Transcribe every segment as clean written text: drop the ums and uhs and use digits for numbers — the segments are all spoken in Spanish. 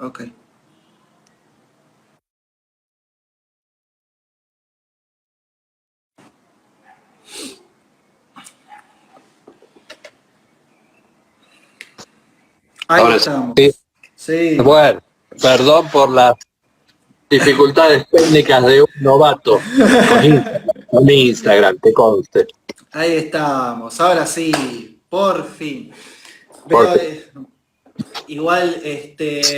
Ok. Ahí Ahora sí. estamos. Sí. Bueno, perdón por las dificultades técnicas de un novato con Instagram, que conste. Ahí estamos. Ahora sí. Por fin. Veo, Porque, igual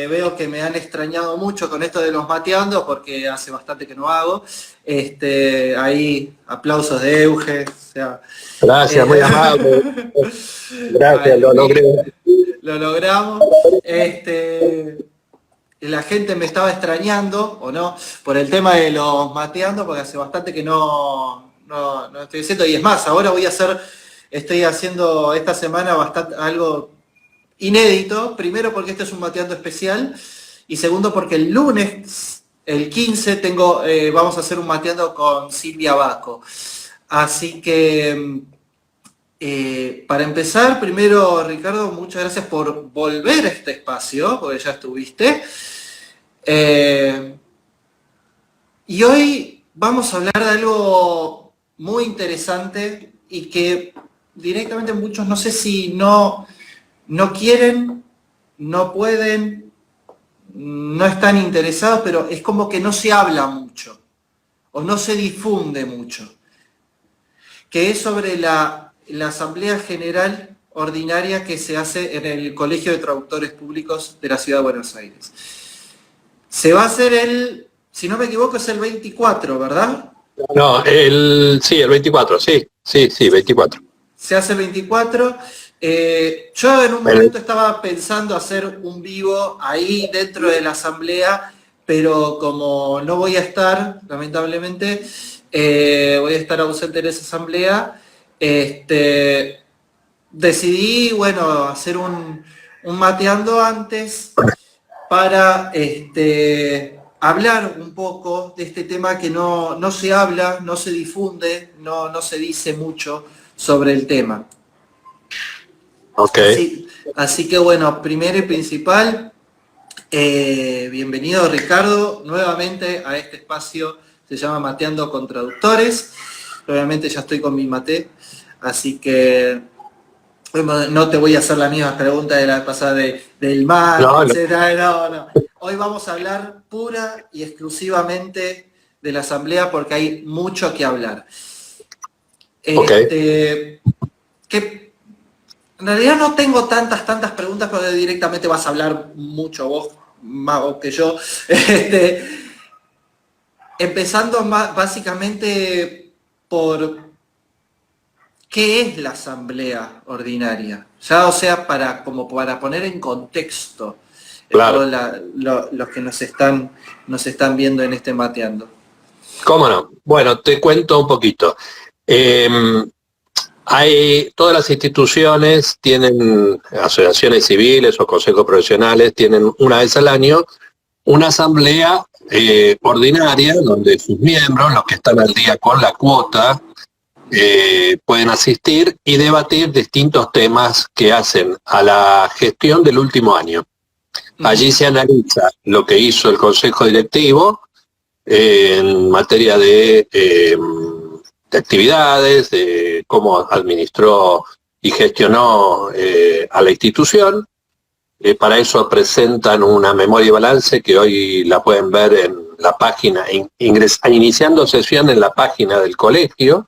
veo que me han extrañado mucho con esto de los mateando porque hace bastante que no hago. Ahí aplausos de Euge. O sea, gracias, muy amable. eh, Gracias, ay, lo logré. lo logramos. La gente me estaba extrañando, o no, por el tema de los mateando, porque hace bastante que no estoy haciendo. Y es más, ahora estoy haciendo esta semana bastante algo inédito. Primero porque este es un mateando especial. Y segundo porque el lunes, el 15, vamos a hacer un mateando con Silvia Baco. Así que para empezar, primero, Ricardo, muchas gracias por volver a este espacio, porque ya estuviste. Eh, y hoy vamos a hablar de algo muy interesante y que directamente muchos no sé si no quieren, no pueden, no están interesados, pero es como que no se habla mucho o no se difunde mucho, que es sobre la Asamblea General Ordinaria que se hace en el Colegio de Traductores Públicos de la Ciudad de Buenos Aires. Se va a hacer si no me equivoco, es el 24, ¿verdad? No, sí, el 24, sí, 24. Se hace el 24. Yo en un momento estaba pensando hacer un vivo ahí dentro de la asamblea, pero como no voy a estar, lamentablemente, voy a estar ausente en esa asamblea, decidí, bueno, hacer un mateando antes para hablar un poco de este tema que no se habla, no se difunde, no se dice mucho sobre el tema. Ok. Así que bueno, primero y principal, bienvenido Ricardo nuevamente a este espacio, se llama Mateando con Traductores. Obviamente ya estoy con mi mate, así que no te voy a hacer la misma pregunta de la pasada del mate, No, no. etcétera. No. Hoy vamos a hablar pura y exclusivamente de la asamblea porque hay mucho que hablar. Ok. Que en realidad no tengo tantas preguntas porque directamente vas a hablar mucho vos, más vos que yo. Empezando básicamente por ¿qué es la asamblea ordinaria? Ya, o sea, como para poner en contexto Claro. todos los que nos están viendo en este mateando. ¿Cómo no? Bueno, te cuento un poquito. Eh, Todas las instituciones tienen asociaciones civiles o consejos profesionales, tienen una vez al año una asamblea ordinaria donde sus miembros, los que están al día con la cuota, pueden asistir y debatir distintos temas que hacen a la gestión del último año. Allí se analiza lo que hizo el Consejo Directivo en materia de actividades, de cómo administró y gestionó a la institución. Para eso presentan una memoria y balance que hoy la pueden ver en la página, iniciando sesión en la página del colegio,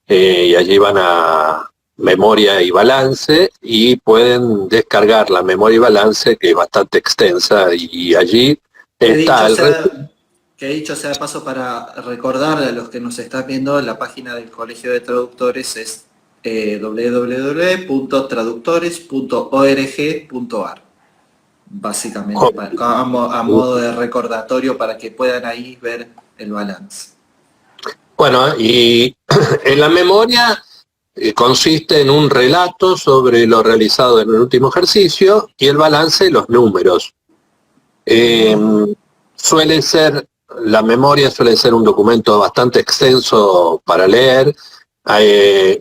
y allí van a memoria y balance y pueden descargar la memoria y balance, que es bastante extensa, y allí está el resto. Que dicho sea de paso para recordarle a los que nos están viendo, la página del Colegio de Traductores es www.traductores.org.ar. Básicamente, a modo de recordatorio para que puedan ahí ver el balance. Bueno, y en la memoria consiste en un relato sobre lo realizado en el último ejercicio y el balance, los números. Eh, la memoria suele ser un documento bastante extenso para leer,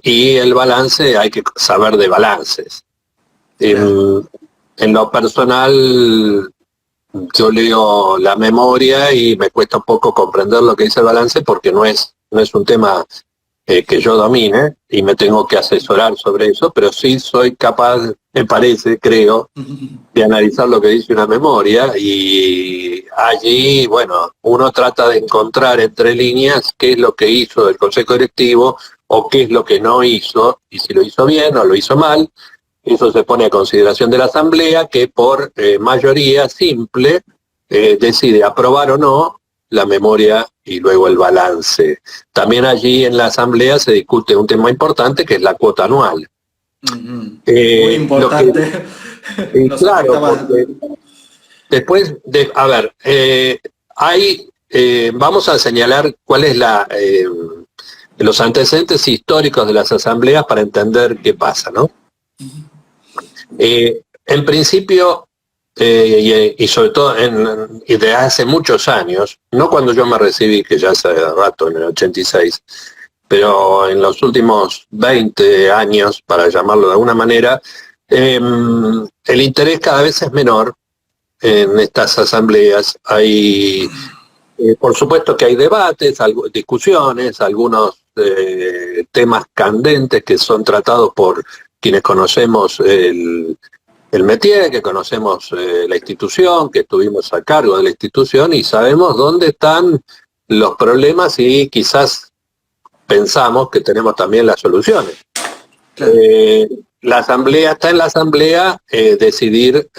y el balance hay que saber de balances. Claro. En lo personal, yo leo la memoria y me cuesta un poco comprender lo que dice el balance porque no es un tema que yo domine y me tengo que asesorar sobre eso, pero sí soy capaz, me parece, creo, de analizar lo que dice una memoria y allí, bueno, uno trata de encontrar entre líneas qué es lo que hizo el Consejo Directivo o qué es lo que no hizo y si lo hizo bien o lo hizo mal. Eso se pone a consideración de la Asamblea que por mayoría simple decide aprobar o no la memoria y luego el balance. También allí en la Asamblea se discute un tema importante que es la cuota anual. Muy importante. Nos claro, afecta porque después, vamos a señalar cuál es los antecedentes históricos de las asambleas para entender qué pasa, ¿no? En principio, y sobre todo desde hace muchos años, no cuando yo me recibí, que ya hace rato, en el 86, pero en los últimos 20 años, para llamarlo de alguna manera, el interés cada vez es menor en estas asambleas. Hay, por supuesto que hay debates, discusiones, algunos temas candentes que son tratados por quienes conocemos el métier, que conocemos la institución, que estuvimos a cargo de la institución y sabemos dónde están los problemas y quizás pensamos que tenemos también las soluciones. Claro. Está en la asamblea decidir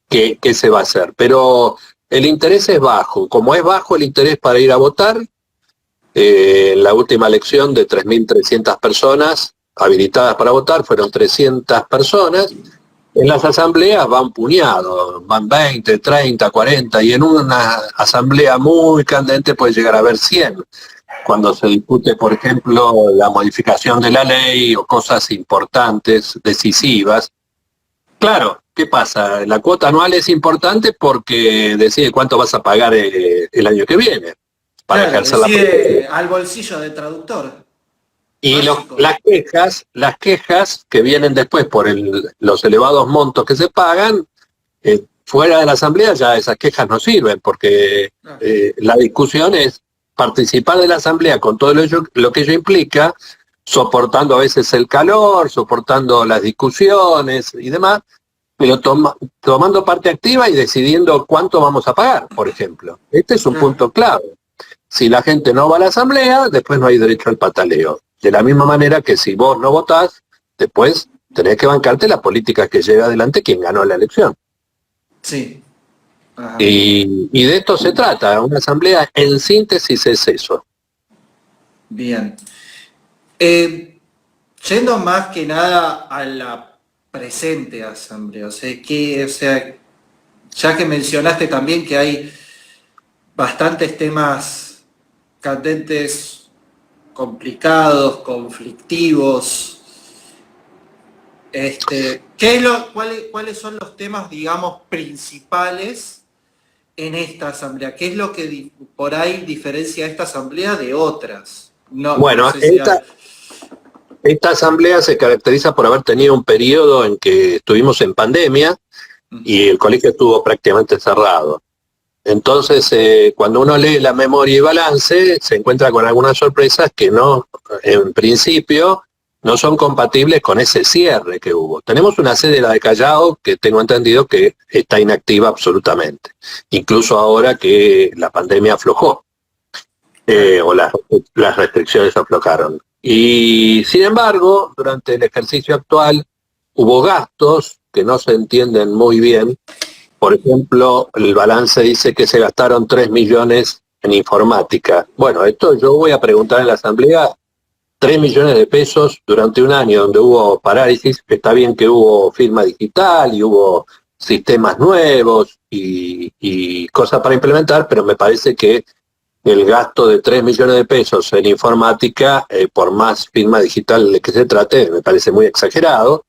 qué se va a hacer, pero el interés es bajo. Como es bajo el interés para ir a votar, en la última elección de 3.300 personas habilitadas para votar, fueron 300 personas. En las asambleas van puñados, van 20, 30, 40, y en una asamblea muy candente puede llegar a haber 100, cuando se discute, por ejemplo, la modificación de la ley o cosas importantes, decisivas. Claro, ¿qué pasa? La cuota anual es importante porque decide cuánto vas a pagar el año que viene para ejercer la profesión. Al bolsillo de traductor. Y las quejas que vienen después por los elevados montos que se pagan, fuera de la asamblea ya esas quejas no sirven, porque la discusión es participar de la asamblea con todo lo que ello implica, soportando a veces el calor, soportando las discusiones y demás, pero tomando parte activa y decidiendo cuánto vamos a pagar, por ejemplo. Este es un punto clave. Si la gente no va a la asamblea, después no hay derecho al pataleo. De la misma manera que si vos no votás, después tenés que bancarte las políticas que lleva adelante quien ganó la elección. Sí. Ajá. Y de esto se trata, una asamblea en síntesis es eso. Bien. Yendo más que nada a la presente asamblea, ya que mencionaste también que hay bastantes temas candentes, complicados, conflictivos. ¿Cuáles son los temas, digamos, principales en esta asamblea? ¿Qué es lo que por ahí diferencia esta asamblea de otras? Esta asamblea se caracteriza por haber tenido un periodo en que estuvimos en pandemia y el colegio estuvo prácticamente cerrado. Entonces, cuando uno lee la memoria y balance, se encuentra con algunas sorpresas que no, en principio, no son compatibles con ese cierre que hubo. Tenemos una sede, la de Callao, que tengo entendido que está inactiva absolutamente, incluso ahora que la pandemia aflojó, o las restricciones aflojaron. Y, sin embargo, durante el ejercicio actual, hubo gastos que no se entienden muy bien. Por ejemplo, el balance dice que se gastaron 3 millones en informática. Bueno, esto yo voy a preguntar en la asamblea, 3 millones de pesos durante un año donde hubo parálisis. Está bien que hubo firma digital y hubo sistemas nuevos y cosas para implementar, pero me parece que el gasto de 3 millones de pesos en informática, por más firma digital de que se trate, me parece muy exagerado.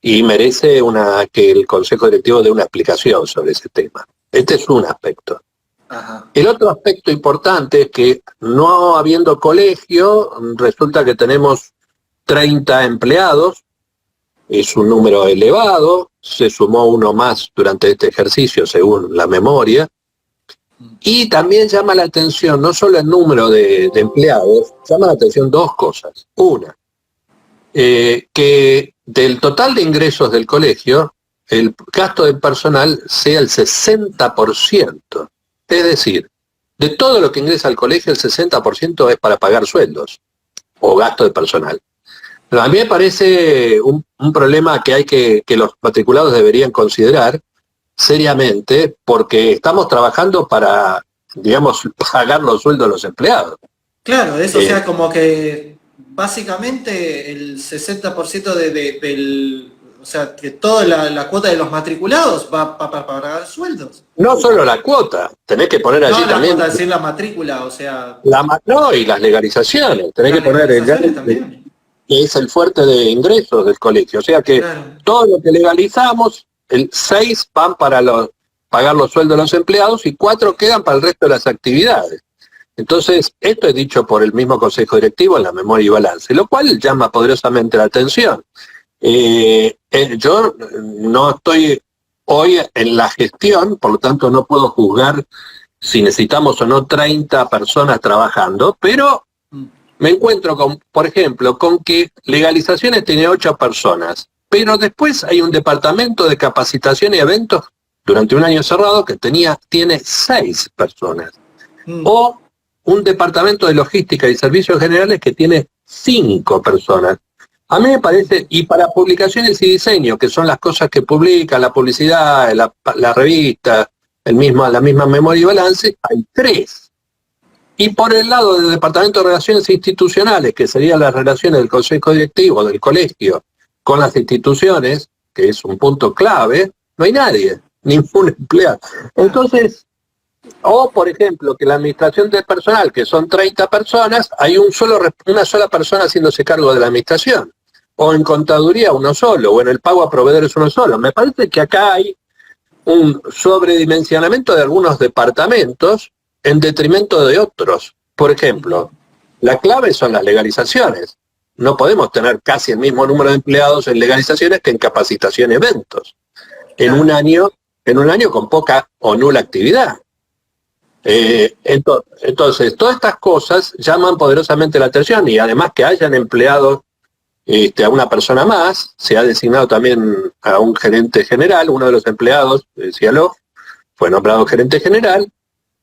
Y merece que el Consejo Directivo dé una explicación sobre ese tema. Este es un aspecto. Ajá. El otro aspecto importante es que no habiendo colegio, resulta que tenemos 30 empleados es un número elevado, se sumó uno más durante este ejercicio según la memoria, y también llama la atención no solo el número de empleados, llama la atención dos cosas. Una, que del total de ingresos del colegio, el gasto de personal sea el 60%. Es decir, de todo lo que ingresa al colegio, el 60% es para pagar sueldos o gasto de personal. Pero a mí me parece un problema que los matriculados deberían considerar seriamente, porque estamos trabajando para, digamos, pagar los sueldos de los empleados. Claro, eso, o sea, como que básicamente el 60% del, o sea, que toda la cuota de los matriculados va para pagar sueldos. No solo la cuota, tenés que poner allí también... No, la cuota, decir la matrícula, o sea... No, y las legalizaciones, tenés que poner también, que es el fuerte de ingresos del colegio. O sea que todo lo que legalizamos, el 6 van para pagar los sueldos de los empleados y 4 quedan para el resto de las actividades. Entonces, esto es dicho por el mismo Consejo Directivo en la memoria y balance, lo cual llama poderosamente la atención. Yo no estoy hoy en la gestión, por lo tanto no puedo juzgar si necesitamos o no 30 personas trabajando, pero me encuentro con, por ejemplo, con que legalizaciones tiene 8 personas, pero después hay un departamento de capacitación y eventos durante un año cerrado que tiene 6 personas. O un departamento de logística y servicios generales que tiene 5 personas. A mí me parece, y para publicaciones y diseño, que son las cosas que publica, la publicidad, la revista, la misma memoria y balance, hay 3. Y por el lado del Departamento de Relaciones Institucionales, que serían las relaciones del Consejo Directivo, del colegio, con las instituciones, que es un punto clave, no hay nadie, ningún empleado. Entonces, o por ejemplo, que la administración del personal, que son 30 personas, hay una sola persona haciéndose cargo de la administración. O en contaduría uno solo, o en el pago a proveedores uno solo. Me parece que acá hay un sobredimensionamiento de algunos departamentos en detrimento de otros. Por ejemplo, la clave son las legalizaciones. No podemos tener casi el mismo número de empleados en legalizaciones que en capacitación y eventos. En un año con poca o nula actividad. Entonces, todas estas cosas llaman poderosamente la atención, y además que hayan empleado a una persona más, se ha designado también a un gerente general, uno de los empleados, decíalo, fue nombrado gerente general,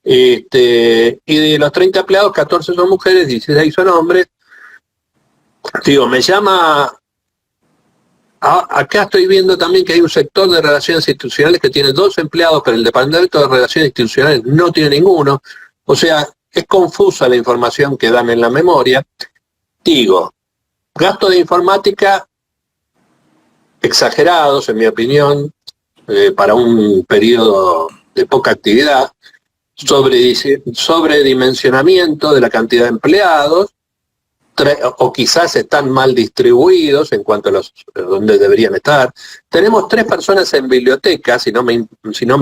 y de los 30 empleados, 14 son mujeres, 16 son hombres. Digo, me llama... Acá estoy viendo también que hay un sector de relaciones institucionales que tiene 2 empleados, pero el Departamento de Relaciones Institucionales no tiene ninguno. O sea, es confusa la información que dan en la memoria. Digo, gastos de informática exagerados, en mi opinión, para un periodo de poca actividad, sobredimensionamiento de la cantidad de empleados, o quizás están mal distribuidos en cuanto a donde deberían estar. Tenemos 3 personas en biblioteca, si no me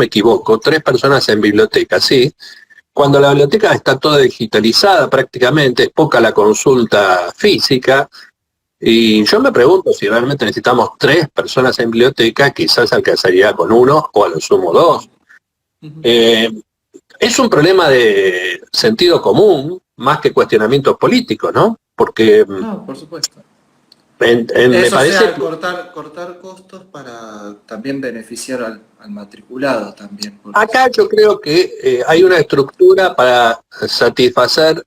equivoco, 3 personas en biblioteca, sí. Cuando la biblioteca está toda digitalizada prácticamente, es poca la consulta física, y yo me pregunto si realmente necesitamos 3 personas en biblioteca, quizás alcanzaría con 1 o a lo sumo 2. Es un problema de sentido común, más que cuestionamientos políticos, ¿no? Porque... No, por supuesto. Me parece cortar costos para también beneficiar al matriculado también. Acá yo creo que hay una estructura para satisfacer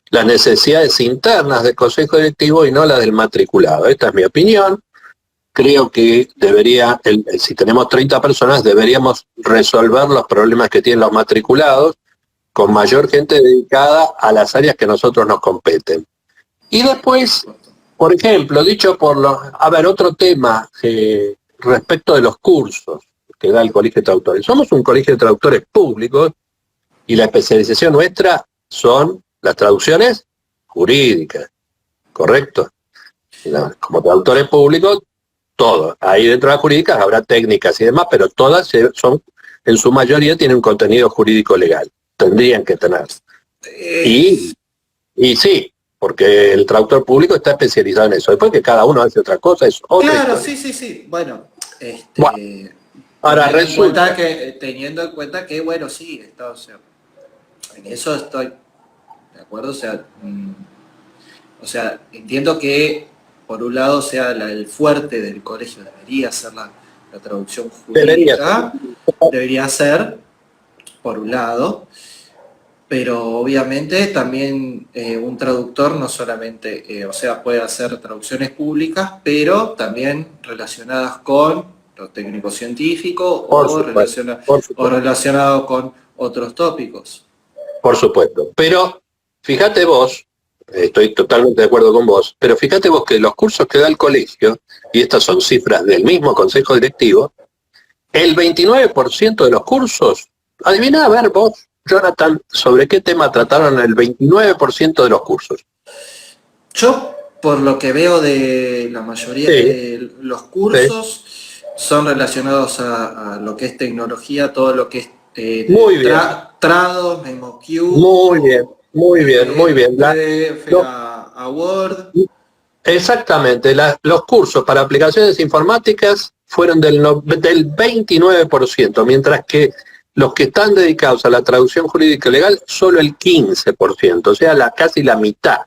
las necesidades internas del Consejo Directivo y no las del matriculado. Esta es mi opinión. Creo que si tenemos 30 personas, deberíamos resolver los problemas que tienen los matriculados con mayor gente dedicada a las áreas que a nosotros nos competen. Y después, por ejemplo, otro tema respecto de los cursos que da el Colegio de Traductores. Somos un colegio de traductores públicos y la especialización nuestra son las traducciones jurídicas, ¿correcto? Como traductores públicos, todo. Ahí dentro de las jurídicas habrá técnicas y demás, pero todas en su mayoría tienen un contenido jurídico legal. Tendrían que tener. Y sí, porque el traductor público está especializado en eso. Después que cada uno hace otra cosa, es otra Claro, historia. sí. Bueno, Bueno, ahora resulta... teniendo en cuenta que, bueno, sí, o sea, en eso estoy de acuerdo, o sea, entiendo que por un lado sea el fuerte del colegio debería ser la traducción Debería ser. jurídica, debería ser, por un lado, pero obviamente también un traductor no solamente, o sea, puede hacer traducciones públicas, pero también relacionadas con los técnicos científicos Por supuesto, por o supuesto. relacionados con otros tópicos. Por supuesto. Pero fíjate vos, estoy totalmente de acuerdo con vos, pero fíjate vos que los cursos que da el colegio, y estas son cifras del mismo consejo directivo, el 29% de los cursos, adivina a ver vos, Jonathan, sobre qué tema trataron el 29% de los cursos. Yo, por lo que veo de la mayoría Sí, de los sí. cursos, son relacionados a lo que es tecnología, todo lo que es Muy bien, Trados, MemoQ, muy bien, muy bien, muy bien. PDF Lo- a Word. Exactamente, los cursos para aplicaciones informáticas fueron del 29%, mientras que los que están dedicados a la traducción jurídica y legal, solo el 15%, o sea, casi la mitad.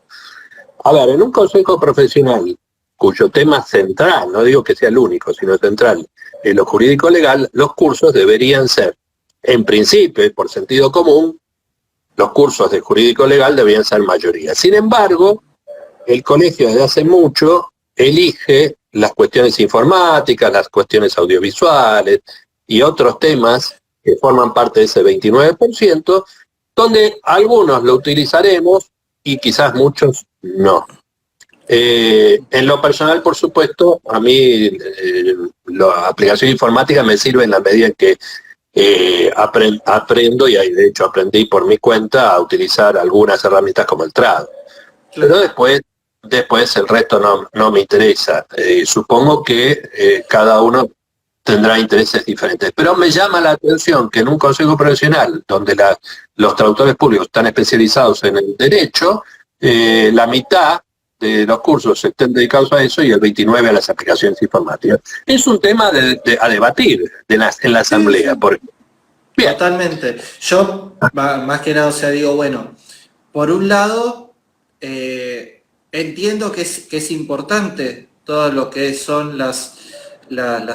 A ver, en un consejo profesional, cuyo tema central, no digo que sea el único, sino central, en lo jurídico legal, los cursos deberían ser, en principio y por sentido común, los cursos de jurídico legal deberían ser mayoría. Sin embargo, el colegio desde hace mucho elige las cuestiones informáticas, las cuestiones audiovisuales y otros temas que forman parte de ese 29%, donde algunos lo utilizaremos y quizás muchos no. En lo personal, por supuesto, a mí la aplicación informática me sirve en la medida en que aprendo, y de hecho aprendí por mi cuenta a utilizar algunas herramientas como el Trad. Pero Claro. después el resto no me interesa. Supongo que cada uno tendrá intereses diferentes. Pero me llama la atención que en un consejo profesional, donde los traductores públicos están especializados en el derecho, la mitad de los cursos estén dedicados a eso y el 29% a las aplicaciones informáticas. Es un tema a debatir en la asamblea. Sí. Porque, bien, Totalmente. Yo, más que nada, o sea, digo, bueno, por un lado, entiendo que es importante todo lo que son las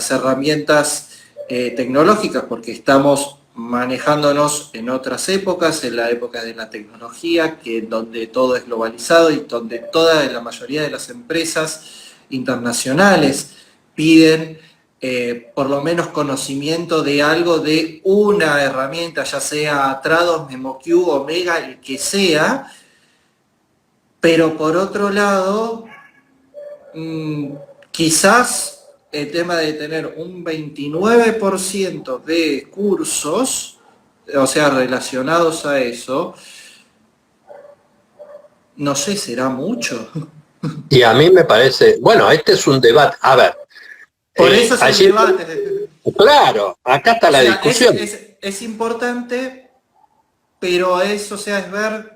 herramientas tecnológicas, porque estamos manejándonos en otras épocas, en la época de la tecnología, donde todo es globalizado y donde la mayoría de las empresas internacionales piden por lo menos conocimiento de algo, de una herramienta, ya sea Trados, MemoQ, Omega, el que sea, pero por otro lado, quizás el tema de tener un 29% de cursos, o sea, relacionados a eso, no sé, ¿será mucho? y a mí me parece, bueno, este es un debate. A ver, Por eso es el allí, debate. claro, acá está O la sea, discusión. es importante, pero eso, o sea, es ver,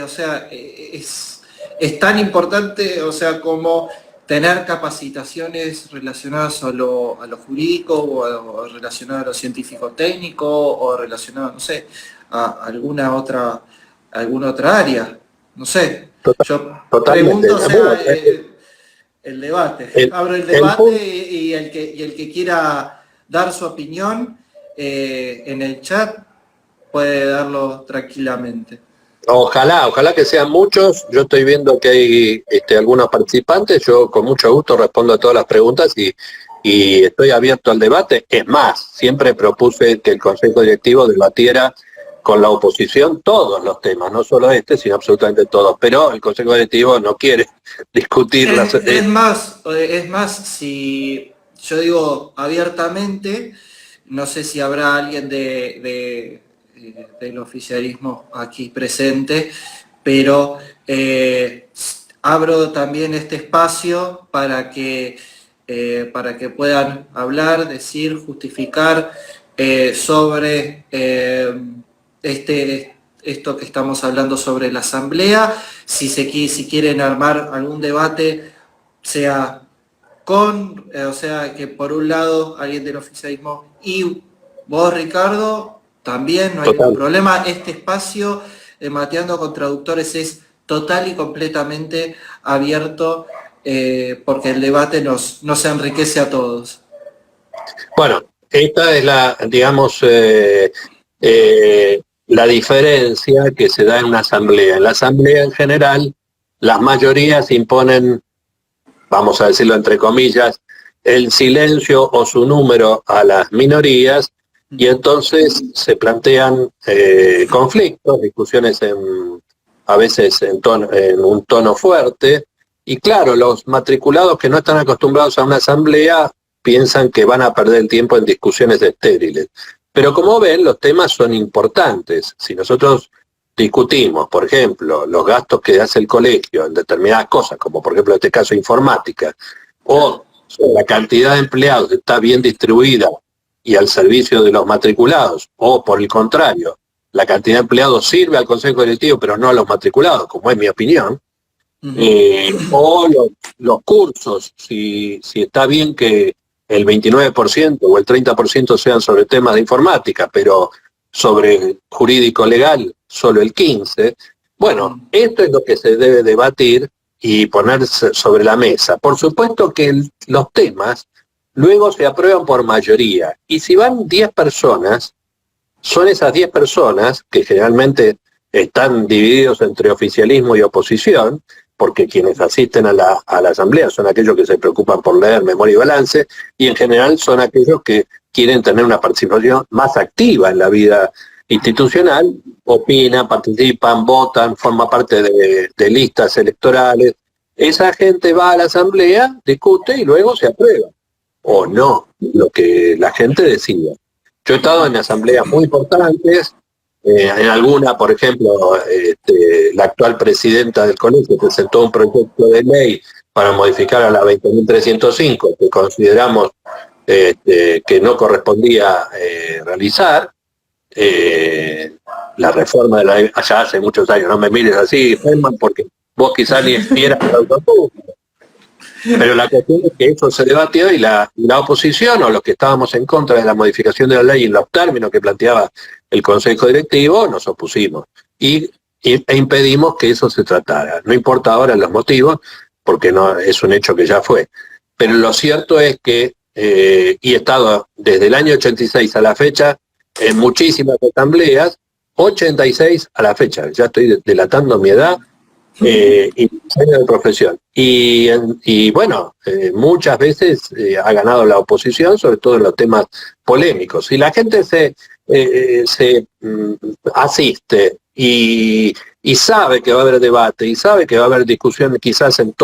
o sea, es tan importante, o sea, como tener capacitaciones relacionadas a lo jurídico o relacionadas a lo científico-técnico o relacionadas, no sé, a alguna otra área. No sé, yo Totalmente. pregunto, o Bueno, sea, el debate. el, Abro el el debate punto, y el que quiera dar su opinión en el chat puede darlo tranquilamente. ojalá que sean muchos. Yo estoy viendo que hay algunos participantes. Yo con mucho gusto respondo a todas las preguntas y estoy abierto al debate. Es más, siempre propuse que el Consejo Directivo debatiera con la oposición todos los temas, no solo este, sino absolutamente todos. Pero el Consejo Directivo no quiere discutir las... Es más, si yo digo abiertamente, no sé si habrá alguien del oficialismo aquí presente, pero abro también este espacio para que puedan hablar, decir, justificar sobre esto que estamos hablando sobre la asamblea, si quieren armar algún debate, sea o sea, que por un lado alguien del oficialismo y vos, Ricardo, también no hay ningún problema. Este espacio de Mateando con Traductores es total y completamente abierto, porque el debate nos enriquece a todos. Bueno, esta es la, digamos, la diferencia que se da en una asamblea. En la asamblea en general, las mayorías imponen, vamos a decirlo entre comillas, el silencio o su número a las minorías, y entonces se plantean conflictos, discusiones a veces en un tono fuerte, y claro, los matriculados que no están acostumbrados a una asamblea piensan que van a perder el tiempo en discusiones estériles. Pero como ven, los temas son importantes. Si nosotros discutimos, por ejemplo, los gastos que hace el colegio en determinadas cosas, como por ejemplo en este caso informática, o la cantidad de empleados está bien distribuida y al servicio de los matriculados, o por el contrario, la cantidad de empleados sirve al consejo directivo pero no a los matriculados, como es mi opinión, o los cursos, si está bien que el 29% o el 30% sean sobre temas de informática, pero sobre jurídico legal solo el 15%. Bueno, esto es lo que se debe debatir y ponerse sobre la mesa. Por supuesto que los temas luego se aprueban por mayoría, y si van 10 personas, son esas 10 personas que generalmente están divididos entre oficialismo y oposición, porque quienes asisten a la asamblea son aquellos que se preocupan por leer memoria y balance, y en general son aquellos que quieren tener una participación más activa en la vida institucional, opinan, participan, votan, forman parte de listas electorales. Esa gente va a la asamblea, discute y luego se aprueba, o no, lo que la gente decida. Yo he estado en asambleas muy importantes, en alguna, por ejemplo, la actual presidenta del colegio presentó un proyecto de ley para modificar a la 20.305, que consideramos que no correspondía realizar. La reforma de la ley, allá hace muchos años, no me mires así, Herman, porque vos quizás ni eras traductor público. Pero la cuestión es que eso se debatió y la oposición, o los que estábamos en contra de la modificación de la ley en los términos que planteaba el Consejo Directivo, nos opusimos e impedimos que eso se tratara. No importa ahora los motivos, porque no es un hecho que ya fue. Pero lo cierto es que, y he estado desde el año 86 a la fecha en muchísimas asambleas, 86 a la fecha, ya estoy delatando mi edad, y años de profesión. Y bueno, muchas veces ha ganado la oposición, sobre todo en los temas polémicos. Y la gente se asiste y sabe que va a haber debate, y sabe que va a haber discusión quizás en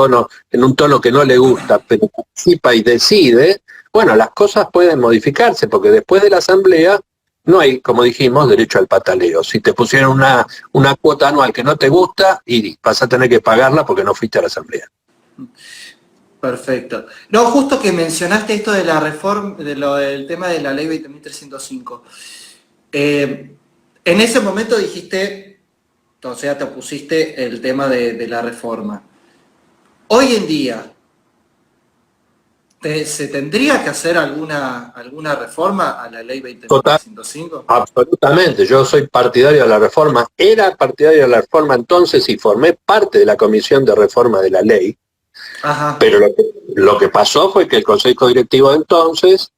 un tono que no le gusta, pero participa y decide. Bueno, las cosas pueden modificarse, porque después de la asamblea no hay, como dijimos, derecho al pataleo. Si te pusieron una cuota anual que no te gusta, y vas a tener que pagarla porque no fuiste a la asamblea. Perfecto. No, justo que mencionaste esto de la reforma, del tema de la ley 20.305. En ese momento dijiste, o sea, te opusiste el tema de la reforma. Hoy en día, ¿se tendría que hacer alguna reforma a la ley 20.305? Absolutamente, yo soy partidario de la reforma, era partidario de la reforma entonces y formé parte de la comisión de reforma de la ley. Ajá. Pero lo que pasó fue que el Consejo Directivo de entonces,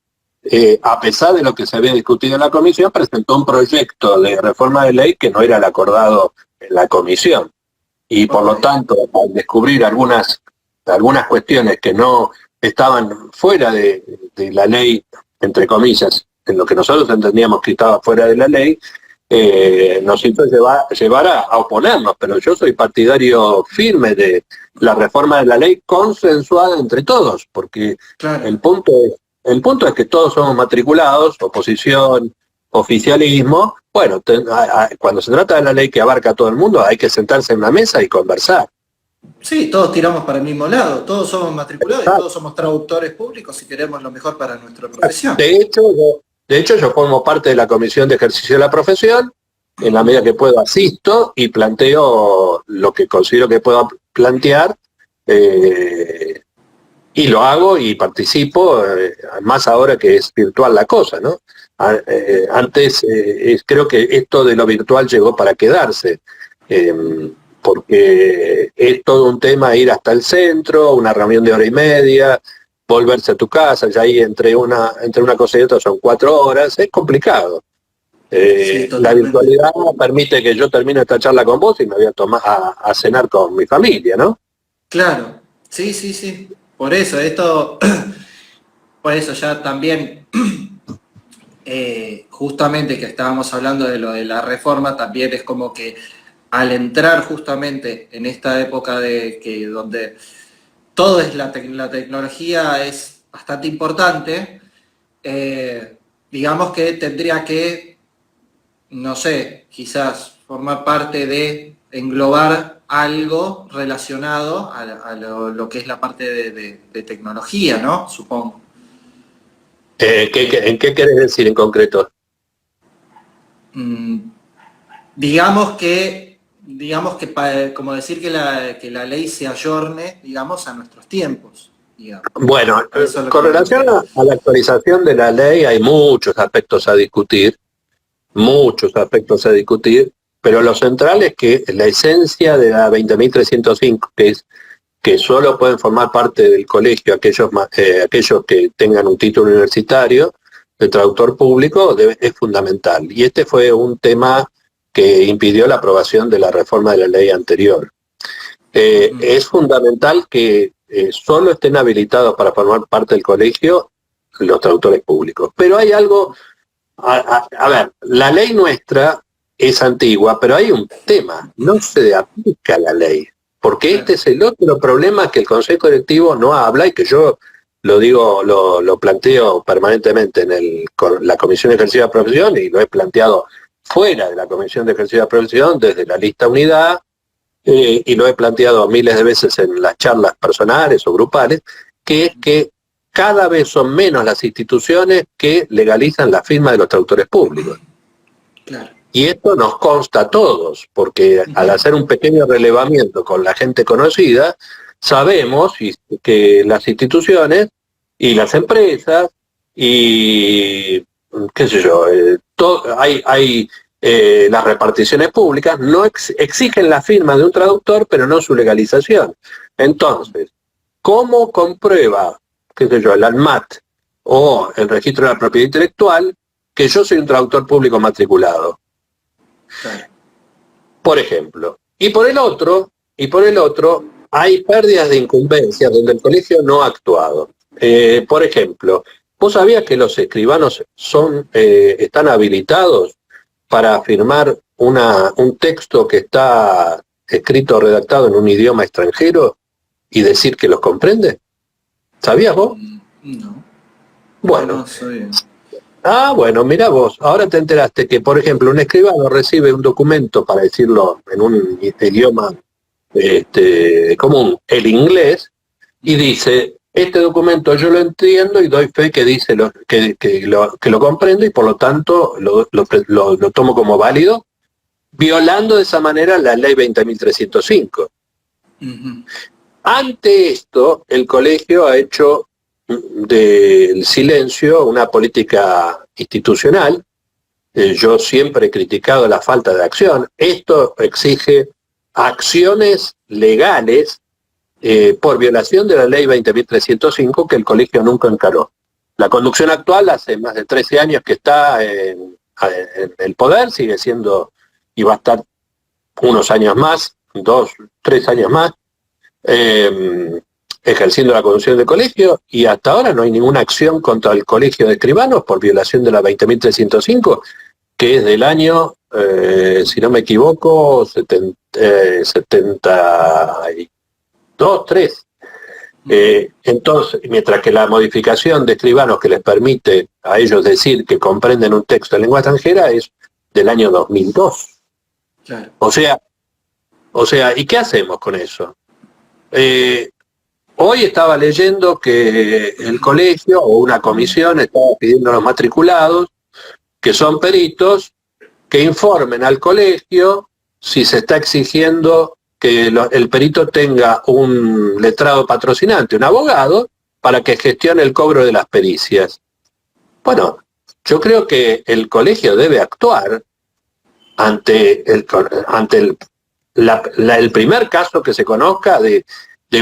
a pesar de lo que se había discutido en la comisión, presentó un proyecto de reforma de ley que no era el acordado en la comisión. Y por lo tanto, al descubrir algunas cuestiones que no estaban fuera de la ley, entre comillas, en lo que nosotros entendíamos que estaba fuera de la ley, nos hizo llevar a oponernos. Pero yo soy partidario firme de la reforma de la ley consensuada entre todos, porque claro, el punto es que todos somos matriculados, oposición, oficialismo. Bueno, cuando se trata de la ley que abarca a todo el mundo, hay que sentarse en una mesa y conversar. Sí, todos tiramos para el mismo lado, todos somos matriculados y todos somos traductores públicos y queremos lo mejor para nuestra profesión. De hecho, yo formo parte de la Comisión de Ejercicio de la Profesión, en la medida que puedo asisto y planteo lo que considero que puedo plantear, y lo hago y participo, más ahora que es virtual la cosa, ¿no? Antes creo que esto de lo virtual llegó para quedarse, porque es todo un tema ir hasta el centro, una reunión de hora y media, volverse a tu casa, ya ahí entre una cosa y otra son 4 horas, es complicado. Sí, La totalmente. virtualidad permite que yo termine esta charla con vos y me voy a tomar a cenar con mi familia, ¿no? Claro, sí, sí, sí. Por eso, por eso ya también, justamente que estábamos hablando de lo de la reforma, también es como que al entrar justamente en esta época donde todo es la tecnología es bastante importante, digamos que tendría que, no sé, quizás formar parte de englobar algo relacionado a lo que es la parte de tecnología, ¿no? Supongo. ¿En qué querés decir en concreto? Mm, digamos que como decir que la ley se ayorne, digamos, a nuestros tiempos, digamos. Bueno, A eso es lo que con me relación refiero. a la actualización de la ley hay muchos aspectos a discutir, pero lo central es que la esencia de la 20.305, que es que solo pueden formar parte del colegio aquellos que tengan un título universitario de traductor público, es fundamental. Y este fue un tema que impidió la aprobación de la reforma de la ley anterior. Es fundamental que solo estén habilitados para formar parte del colegio los traductores públicos. Pero hay algo, a ver, la ley nuestra es antigua, pero hay un tema, no se aplica la ley, porque Claro. este es el otro problema que el Consejo Directivo no habla y que yo lo digo, lo planteo permanentemente en la Comisión de Ejercicio de Profesión y lo he planteado fuera de la Comisión de Ejercicio de Profesión desde la lista unidad, y lo he planteado miles de veces en las charlas personales o grupales, que es que cada vez son menos las instituciones que legalizan la firma de los traductores públicos. Claro. Y esto nos consta a todos, porque al hacer un pequeño relevamiento con la gente conocida, sabemos que las instituciones y las empresas y qué sé yo, hay las reparticiones públicas no exigen la firma de un traductor, pero no su legalización. Entonces, ¿cómo comprueba, qué sé yo, el ANMAT o el registro de la propiedad intelectual que yo soy un traductor público matriculado? Claro. Por ejemplo. Y por el otro, hay pérdidas de incumbencia donde el colegio no ha actuado. Por ejemplo, ¿vos sabías que los escribanos están habilitados para firmar un texto que está escrito o redactado en un idioma extranjero y decir que los comprende? ¿Sabías vos? No, Bueno. no soy. Bueno, mira vos, ahora te enteraste que, por ejemplo, un escribano recibe un documento, para decirlo en un idioma común, el inglés, y dice, este documento yo lo entiendo y doy fe que dice que lo comprendo y por lo tanto lo tomo como válido, violando de esa manera la ley 20.305. Ante esto, el colegio ha hecho del silencio una política institucional. Yo siempre he criticado la falta de acción. Esto exige acciones legales por violación de la ley 20.305 que el colegio nunca encaró. La conducción actual hace más de 13 años que está en el poder, sigue siendo y va a estar unos años más, 2, 3 años más, ejerciendo la conducción del colegio, y hasta ahora no hay ninguna acción contra el colegio de escribanos por violación de la 20.305, que es del año, si no me equivoco, 72, 3. Entonces, mientras que la modificación de escribanos que les permite a ellos decir que comprenden un texto en lengua extranjera es del año 2002. Claro. O sea, ¿y qué hacemos con eso? Hoy estaba leyendo que el colegio o una comisión estaba pidiendo a los matriculados, que son peritos, que informen al colegio si se está exigiendo que el perito tenga un letrado patrocinante, un abogado, para que gestione el cobro de las pericias. Bueno, yo creo que el colegio debe actuar ante el primer caso que se conozca de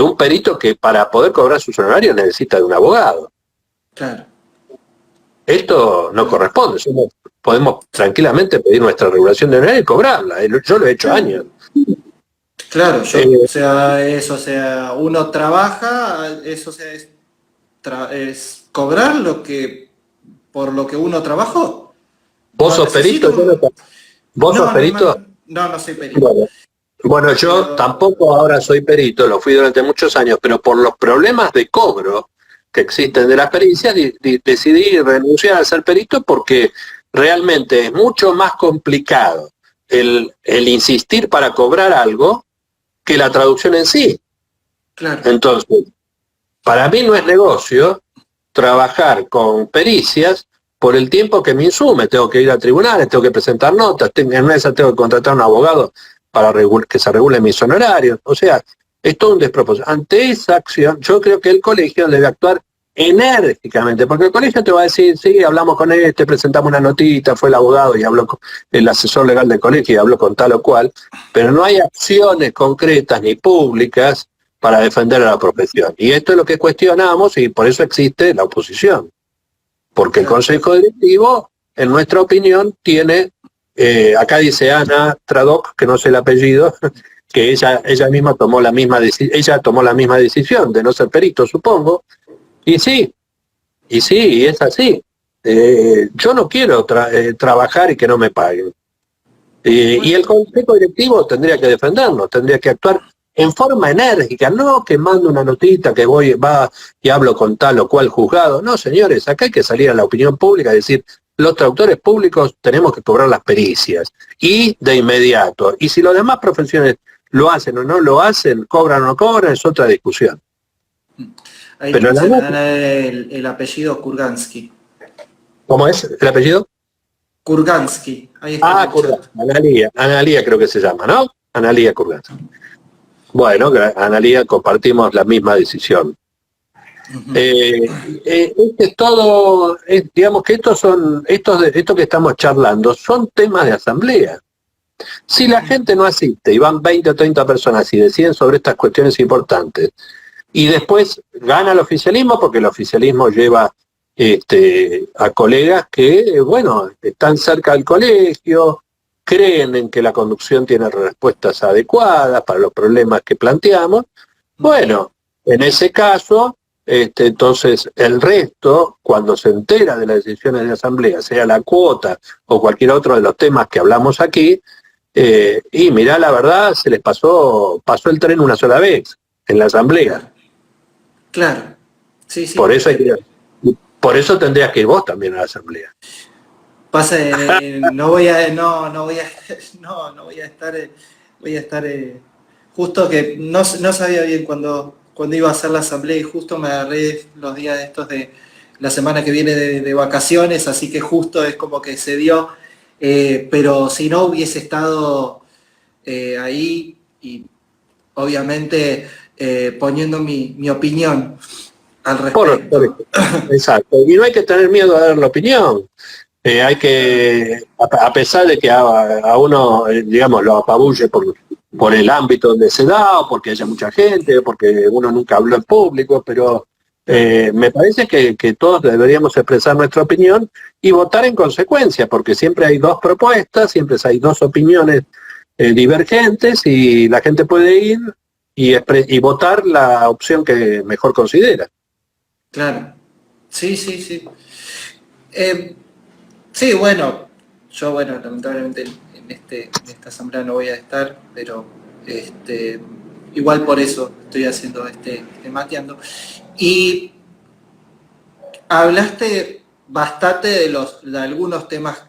un perito que para poder cobrar sus honorarios necesita de un abogado. Claro. Esto no corresponde. Podemos tranquilamente pedir nuestra regulación de honorarios y cobrarla. Yo lo he hecho años. Claro, uno trabaja, es cobrar por lo que uno trabajó. ¿Vos sos perito? ¿Vos sos perito? No soy perito. Bueno, yo tampoco ahora soy perito, lo fui durante muchos años, pero por los problemas de cobro que existen de las pericias, decidí renunciar a ser perito porque realmente es mucho más complicado el insistir para cobrar algo que la traducción en sí. Claro. Entonces, para mí no es negocio trabajar con pericias por el tiempo que me insume. Tengo que ir a tribunales, tengo que presentar notas, en una de esas tengo que contratar a un abogado para que se regulen mis honorarios. O sea, es todo un despropósito. Ante esa acción, yo creo que el colegio debe actuar enérgicamente, porque el colegio te va a decir, sí, hablamos con presentamos una notita, fue el abogado y habló con el asesor legal del colegio y habló con tal o cual, pero no hay acciones concretas ni públicas para defender a la profesión. Y esto es lo que cuestionamos y por eso existe la oposición. Porque el Consejo Directivo, en nuestra opinión, tiene, acá dice Ana Tradoc, que no sé el apellido, que ella misma tomó la misma decisión de no ser perito, supongo, y es así. Yo no quiero trabajar y que no me paguen. Y el Consejo Directivo tendría que defendernos, tendría que actuar en forma enérgica, no que mando una notita que va y hablo con tal o cual juzgado. No, señores, acá hay que salir a la opinión pública y decir, los traductores públicos tenemos que cobrar las pericias, y de inmediato. Y si las demás profesiones lo hacen o no lo hacen, cobran o no cobran, es otra discusión. Ahí pero el apellido Kurgansky. ¿Cómo es el apellido? Kurgansky. Ahí está. Analía creo que se llama, ¿no? Analía Kurgansky. Bueno, Analía, compartimos la misma decisión. Es todo, digamos que esto que estamos charlando son temas de asamblea. Si la gente no asiste y van 20 o 30 personas y deciden sobre estas cuestiones importantes, y después gana el oficialismo, porque el oficialismo lleva a colegas que, bueno, están cerca del colegio, creen en que la conducción tiene respuestas adecuadas para los problemas que planteamos. Bueno, en ese caso, entonces el resto, cuando se entera de las decisiones de la asamblea, sea la cuota o cualquier otro de los temas que hablamos aquí, y mirá, la verdad, se les pasó el tren una sola vez en la asamblea. Claro, sí. Por eso tendrías que ir vos también a la asamblea. Pasa, no voy a estar justo que no sabía bien cuando iba a hacer la asamblea, y justo me agarré los días estos de la semana que viene de vacaciones, así que justo es como que se dio, pero si no hubiese estado ahí y obviamente poniendo mi opinión al respecto. Exacto, y no hay que tener miedo a dar la opinión. Hay que, a pesar de que a uno, digamos, lo apabulle por el ámbito donde se da, o porque haya mucha gente, o porque uno nunca habló en público, pero me parece que todos deberíamos expresar nuestra opinión y votar en consecuencia, porque siempre hay dos propuestas, siempre hay dos opiniones divergentes, y la gente puede ir y votar la opción que mejor considera. Claro, sí. Sí, bueno, yo lamentablemente en esta asamblea no voy a estar, pero igual por eso estoy haciendo mateando. Y hablaste bastante de algunos temas,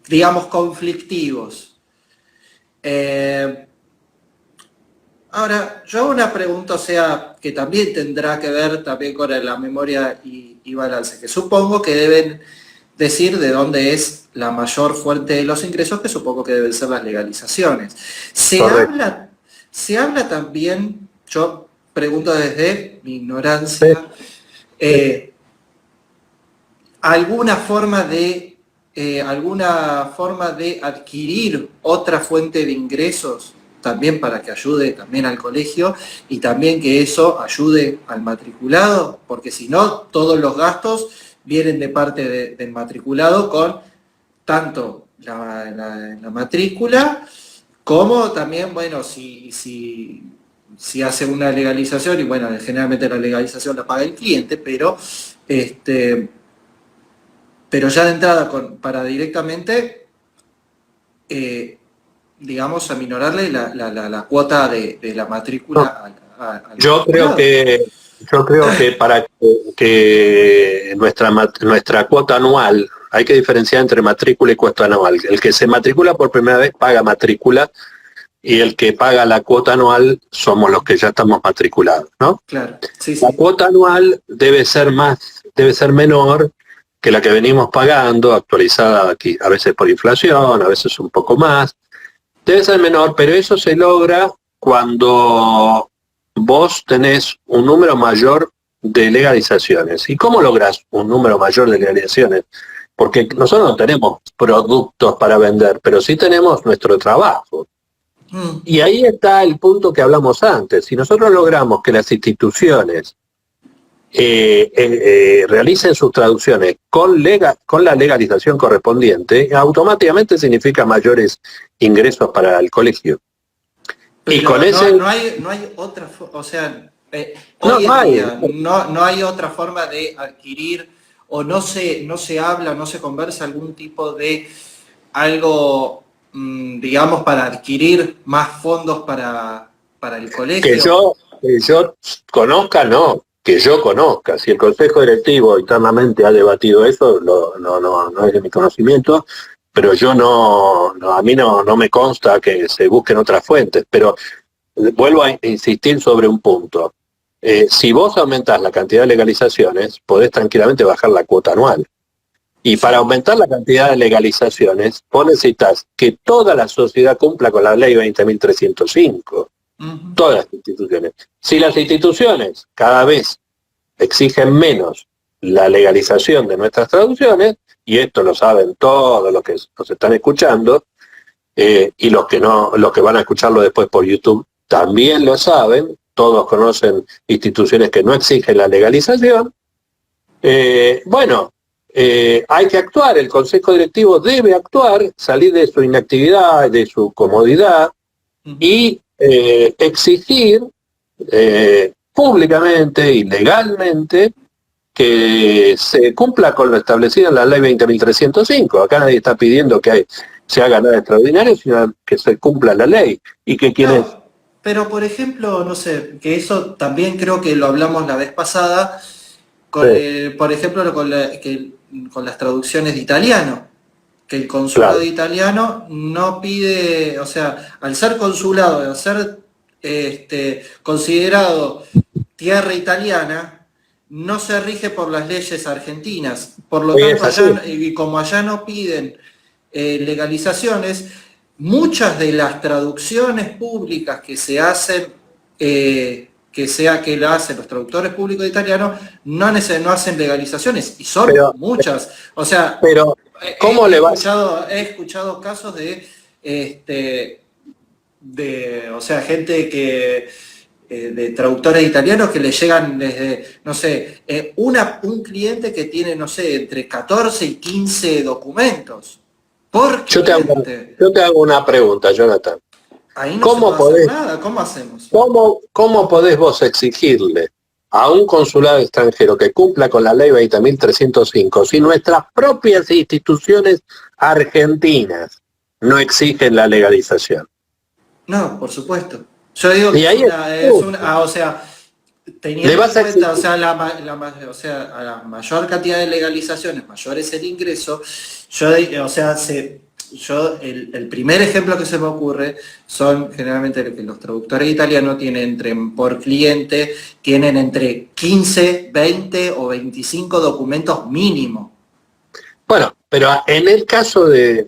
digamos, conflictivos. Ahora, yo hago una pregunta, o sea, que también tendrá que ver también con la memoria y balance, que supongo que deben decir de dónde es la mayor fuente de los ingresos, que supongo que deben ser las legalizaciones. Correcto. Se habla también, yo pregunto desde mi ignorancia, alguna forma de adquirir otra fuente de ingresos también para que ayude también al colegio y también que eso ayude al matriculado, porque si no, todos los gastos vienen de parte del matriculado con tanto la matrícula como también, bueno, si hace una legalización, y bueno, generalmente la legalización la paga el cliente, pero ya de entrada para directamente, digamos, aminorarle la cuota de la matrícula al Yo creo matriculado. que para que nuestra cuota anual, hay que diferenciar entre matrícula y cuota anual. El que se matricula por primera vez paga matrícula y el que paga la cuota anual somos los que ya estamos matriculados, ¿no? Claro, sí, La sí. cuota anual debe ser menor que la que venimos pagando, actualizada aquí, a veces por inflación, a veces un poco más. Debe ser menor, pero eso se logra cuando vos tenés un número mayor de legalizaciones. ¿Y cómo lográs un número mayor de legalizaciones? Porque nosotros no tenemos productos para vender, pero sí tenemos nuestro trabajo. Y ahí está el punto que hablamos antes. Si nosotros logramos que las instituciones realicen sus traducciones con la legalización correspondiente, automáticamente significa mayores ingresos para el colegio. Pero y con no hay otra, o sea, no, hoy en hay. día no hay otra forma de adquirir, o no se habla, no se conversa algún tipo de algo, digamos, para adquirir más fondos para el colegio. Que yo conozca, no. Que yo conozca. Si el Consejo Directivo internamente ha debatido eso, no es de mi conocimiento, pero yo a mí no me consta que se busquen otras fuentes. Pero vuelvo a insistir sobre un punto. Si vos aumentás la cantidad de legalizaciones, podés tranquilamente bajar la cuota anual. Y para aumentar la cantidad de legalizaciones, vos necesitas que toda la sociedad cumpla con la ley 20.305. Todas las instituciones. Si las instituciones cada vez exigen menos la legalización de nuestras traducciones, y esto lo saben todos los que nos están escuchando, y los que van a escucharlo después por YouTube también lo saben, todos conocen instituciones que no exigen la legalización, hay que actuar, el Consejo Directivo debe actuar, salir de su inactividad, de su comodidad, y exigir públicamente y legalmente que se cumpla con lo establecido en la ley 20.305. Acá nadie está pidiendo que se haga nada extraordinario, sino que se cumpla la ley. Y que quienes... No, pero por ejemplo, no sé, que eso también creo que lo hablamos la vez pasada, por ejemplo, con las traducciones de italiano, que el consulado italiano no pide, o sea, al ser consulado, al ser considerado tierra italiana, no se rige por las leyes argentinas. Por lo tanto, y como allá no piden legalizaciones, muchas de las traducciones públicas que se hacen, que la hacen los traductores públicos italianos, no hacen legalizaciones, y son muchas. O sea, ¿cómo le va? He escuchado casos o sea, gente de traductores italianos que le llegan desde, no sé, un cliente que tiene, no sé, entre 14 y 15 documentos. Yo te hago una pregunta, Jonathan. Ahí no se puede hacer nada. ¿Cómo hacemos? ¿Cómo podés vos exigirle a un consulado extranjero que cumpla con la ley 20.305 si nuestras propias instituciones argentinas no exigen la legalización? No, por supuesto. Yo digo que o sea, teniendo en cuenta, o sea, a la mayor cantidad de legalizaciones, mayor es el ingreso. El primer ejemplo que se me ocurre son generalmente que los traductores italianos tienen por cliente, tienen entre 15, 20 o 25 documentos mínimo. Bueno, pero en el caso de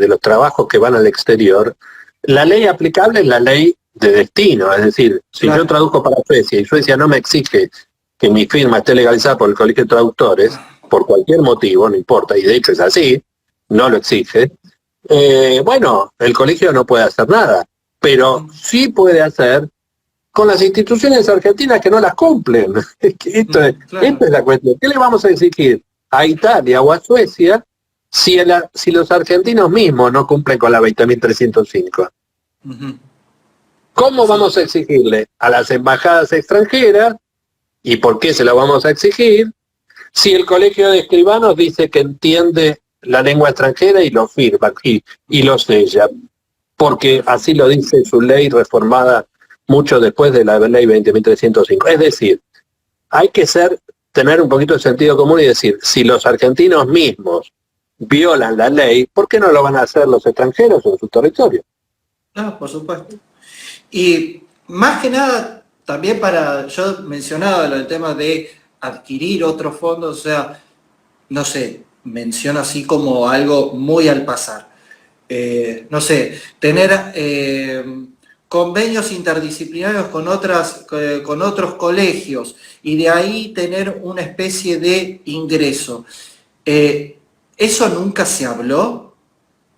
los trabajos que van al exterior, la ley aplicable es la ley de destino. Es decir, si Claro. yo traduzco para Suecia y Suecia no me exige que mi firma esté legalizada por el Colegio de Traductores, por cualquier motivo, no importa, y de hecho es así, no lo exige, bueno, el colegio no puede hacer nada, pero sí puede hacer con las instituciones argentinas que no las cumplen. Esto Claro. es la cuestión. ¿Qué le vamos a exigir a Italia o a Suecia si los argentinos mismos no cumplen con la 20.305? Ujú. ¿Cómo Sí. vamos a exigirle a las embajadas extranjeras, y por qué se lo vamos a exigir, si el Colegio de Escribanos dice que entiende la lengua extranjera y lo firma y lo sella? Porque así lo dice su ley reformada mucho después de la ley 20.305. Es decir, hay que tener un poquito de sentido común y decir, si los argentinos mismos violan la ley, ¿por qué no lo van a hacer los extranjeros en su territorio? No, por supuesto. Y más que nada, también yo mencionaba el tema de adquirir otros fondos, o sea, no sé, menciono así como algo muy al pasar. No sé, tener convenios interdisciplinarios con otros colegios y de ahí tener una especie de ingreso. ¿Eso nunca se habló?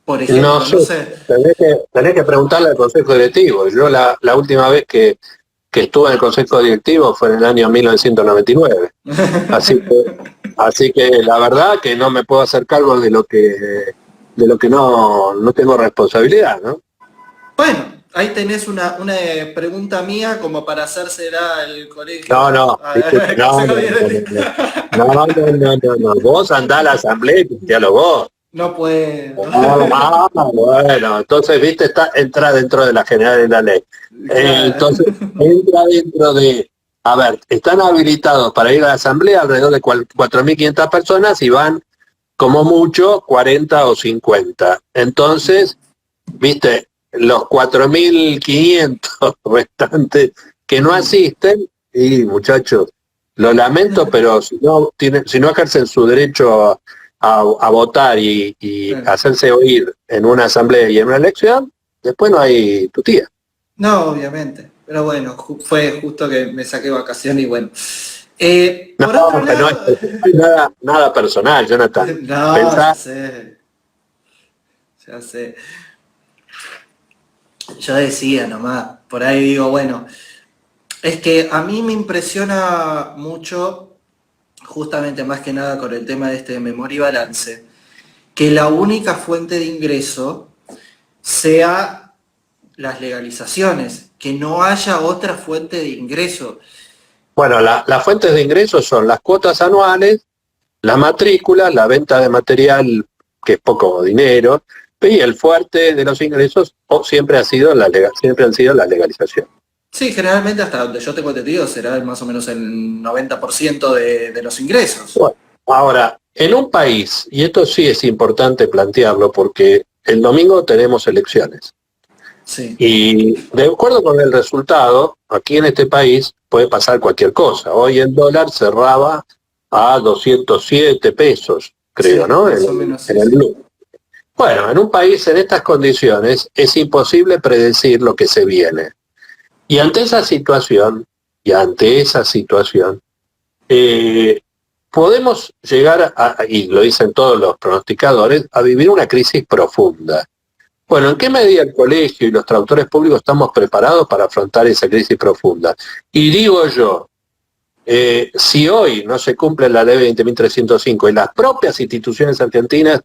Por No ejemplo, sé, no sé. tenés que preguntarle al Consejo Directivo. Yo la última vez que estuve en el Consejo Directivo fue en el año 1999. Así que, así que la verdad que no me puedo hacer cargo de lo que no tengo responsabilidad, ¿no? Bueno, ahí tenés una pregunta mía como para hacérsela al No, no, disculpe, al no, Consejo no, no, Directivo. no, no, no, no, no, no. Vos andá a la asamblea y plantealo vos. No puedo. Bueno, entonces, viste, entra dentro de la general de la ley. Claro. Entonces, entra dentro de, a ver, están habilitados para ir a la asamblea alrededor de 4.500 personas y van como mucho 40 o 50. Entonces, viste, los 4.500 restantes que no asisten, y muchachos, lo lamento, pero si no ejercen su derecho a votar y Claro. hacerse oír en una asamblea y en una elección, después no hay tutía. No, obviamente. Pero bueno, fue justo que me saqué vacaciones y bueno. No, Por otro que no es, lado, no es nada personal, Jonathan. no, ya Pensá, sé, ya sé. Yo decía nomás, por ahí digo, bueno, es que a mí me impresiona mucho, justamente más que nada con el tema de este de memoria y balance, que la única fuente de ingreso sea las legalizaciones, que no haya otra fuente de ingreso. bueno, las fuentes de ingresos son las cuotas anuales, la matrícula, la venta de material, que es poco dinero, y el fuerte de los ingresos siempre siempre han sido la legalización. Sí, generalmente hasta donde yo tengo entendido será más o menos el 90% de los ingresos. Bueno, ahora, en un país, y esto sí es importante plantearlo porque el domingo tenemos elecciones, Sí. y de acuerdo con el resultado, aquí en este país puede pasar cualquier cosa. Hoy el dólar cerraba a 207 pesos, creo, Sí, ¿no? más o menos En sí, el sí. blue. Bueno, en un país en estas condiciones es imposible predecir lo que se viene. Y ante esa situación, eh, podemos llegar y lo dicen todos los pronosticadores, a vivir una crisis profunda. Bueno, ¿en qué medida el colegio y los traductores públicos estamos preparados para afrontar esa crisis profunda? Y digo yo, si hoy no se cumple la ley 20.305 y las propias instituciones argentinas,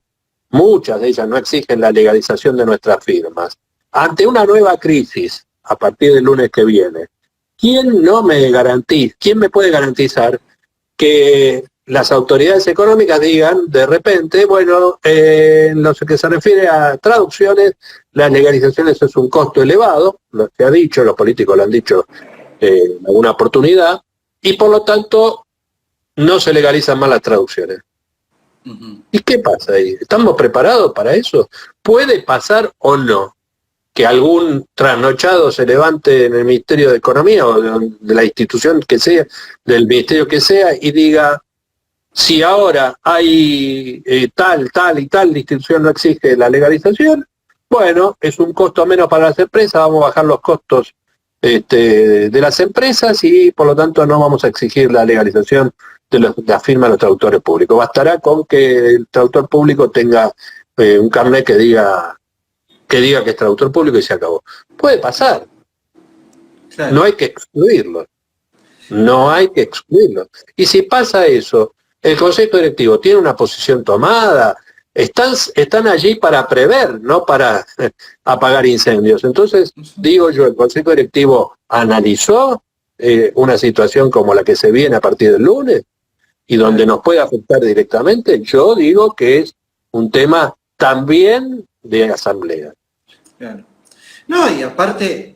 muchas de ellas no exigen la legalización de nuestras firmas, ante una nueva crisis a partir del lunes que viene, quién me puede garantizar que las autoridades económicas digan de repente, bueno, en lo que se refiere a traducciones, las legalizaciones es un costo elevado, lo que ha dicho, los políticos lo han dicho en alguna oportunidad, y por lo tanto no se legalizan más las traducciones. Ujú. ¿Y qué pasa ahí? ¿Estamos preparados para eso? ¿Puede pasar o no que algún trasnochado se levante en el Ministerio de Economía o de la institución que sea, del ministerio que sea, y diga, Si ahora hay tal y tal institución no exige la legalización, bueno, es un costo menos para las empresas, vamos a bajar los costos de las empresas y por lo tanto no vamos a exigir la legalización de la firma de los traductores públicos. Bastará con que el traductor público tenga un carnet que diga que es traductor público y se acabó. Puede pasar. Claro. No hay que excluirlo. No hay que excluirlo. Y si pasa eso, el Consejo Directivo tiene una posición tomada, están allí para prever, no para apagar incendios. Entonces, digo yo, el Consejo Directivo analizó una situación como la que se viene a partir del lunes y donde nos puede afectar directamente. Yo digo que es un tema también de asamblea. Claro. No, y aparte,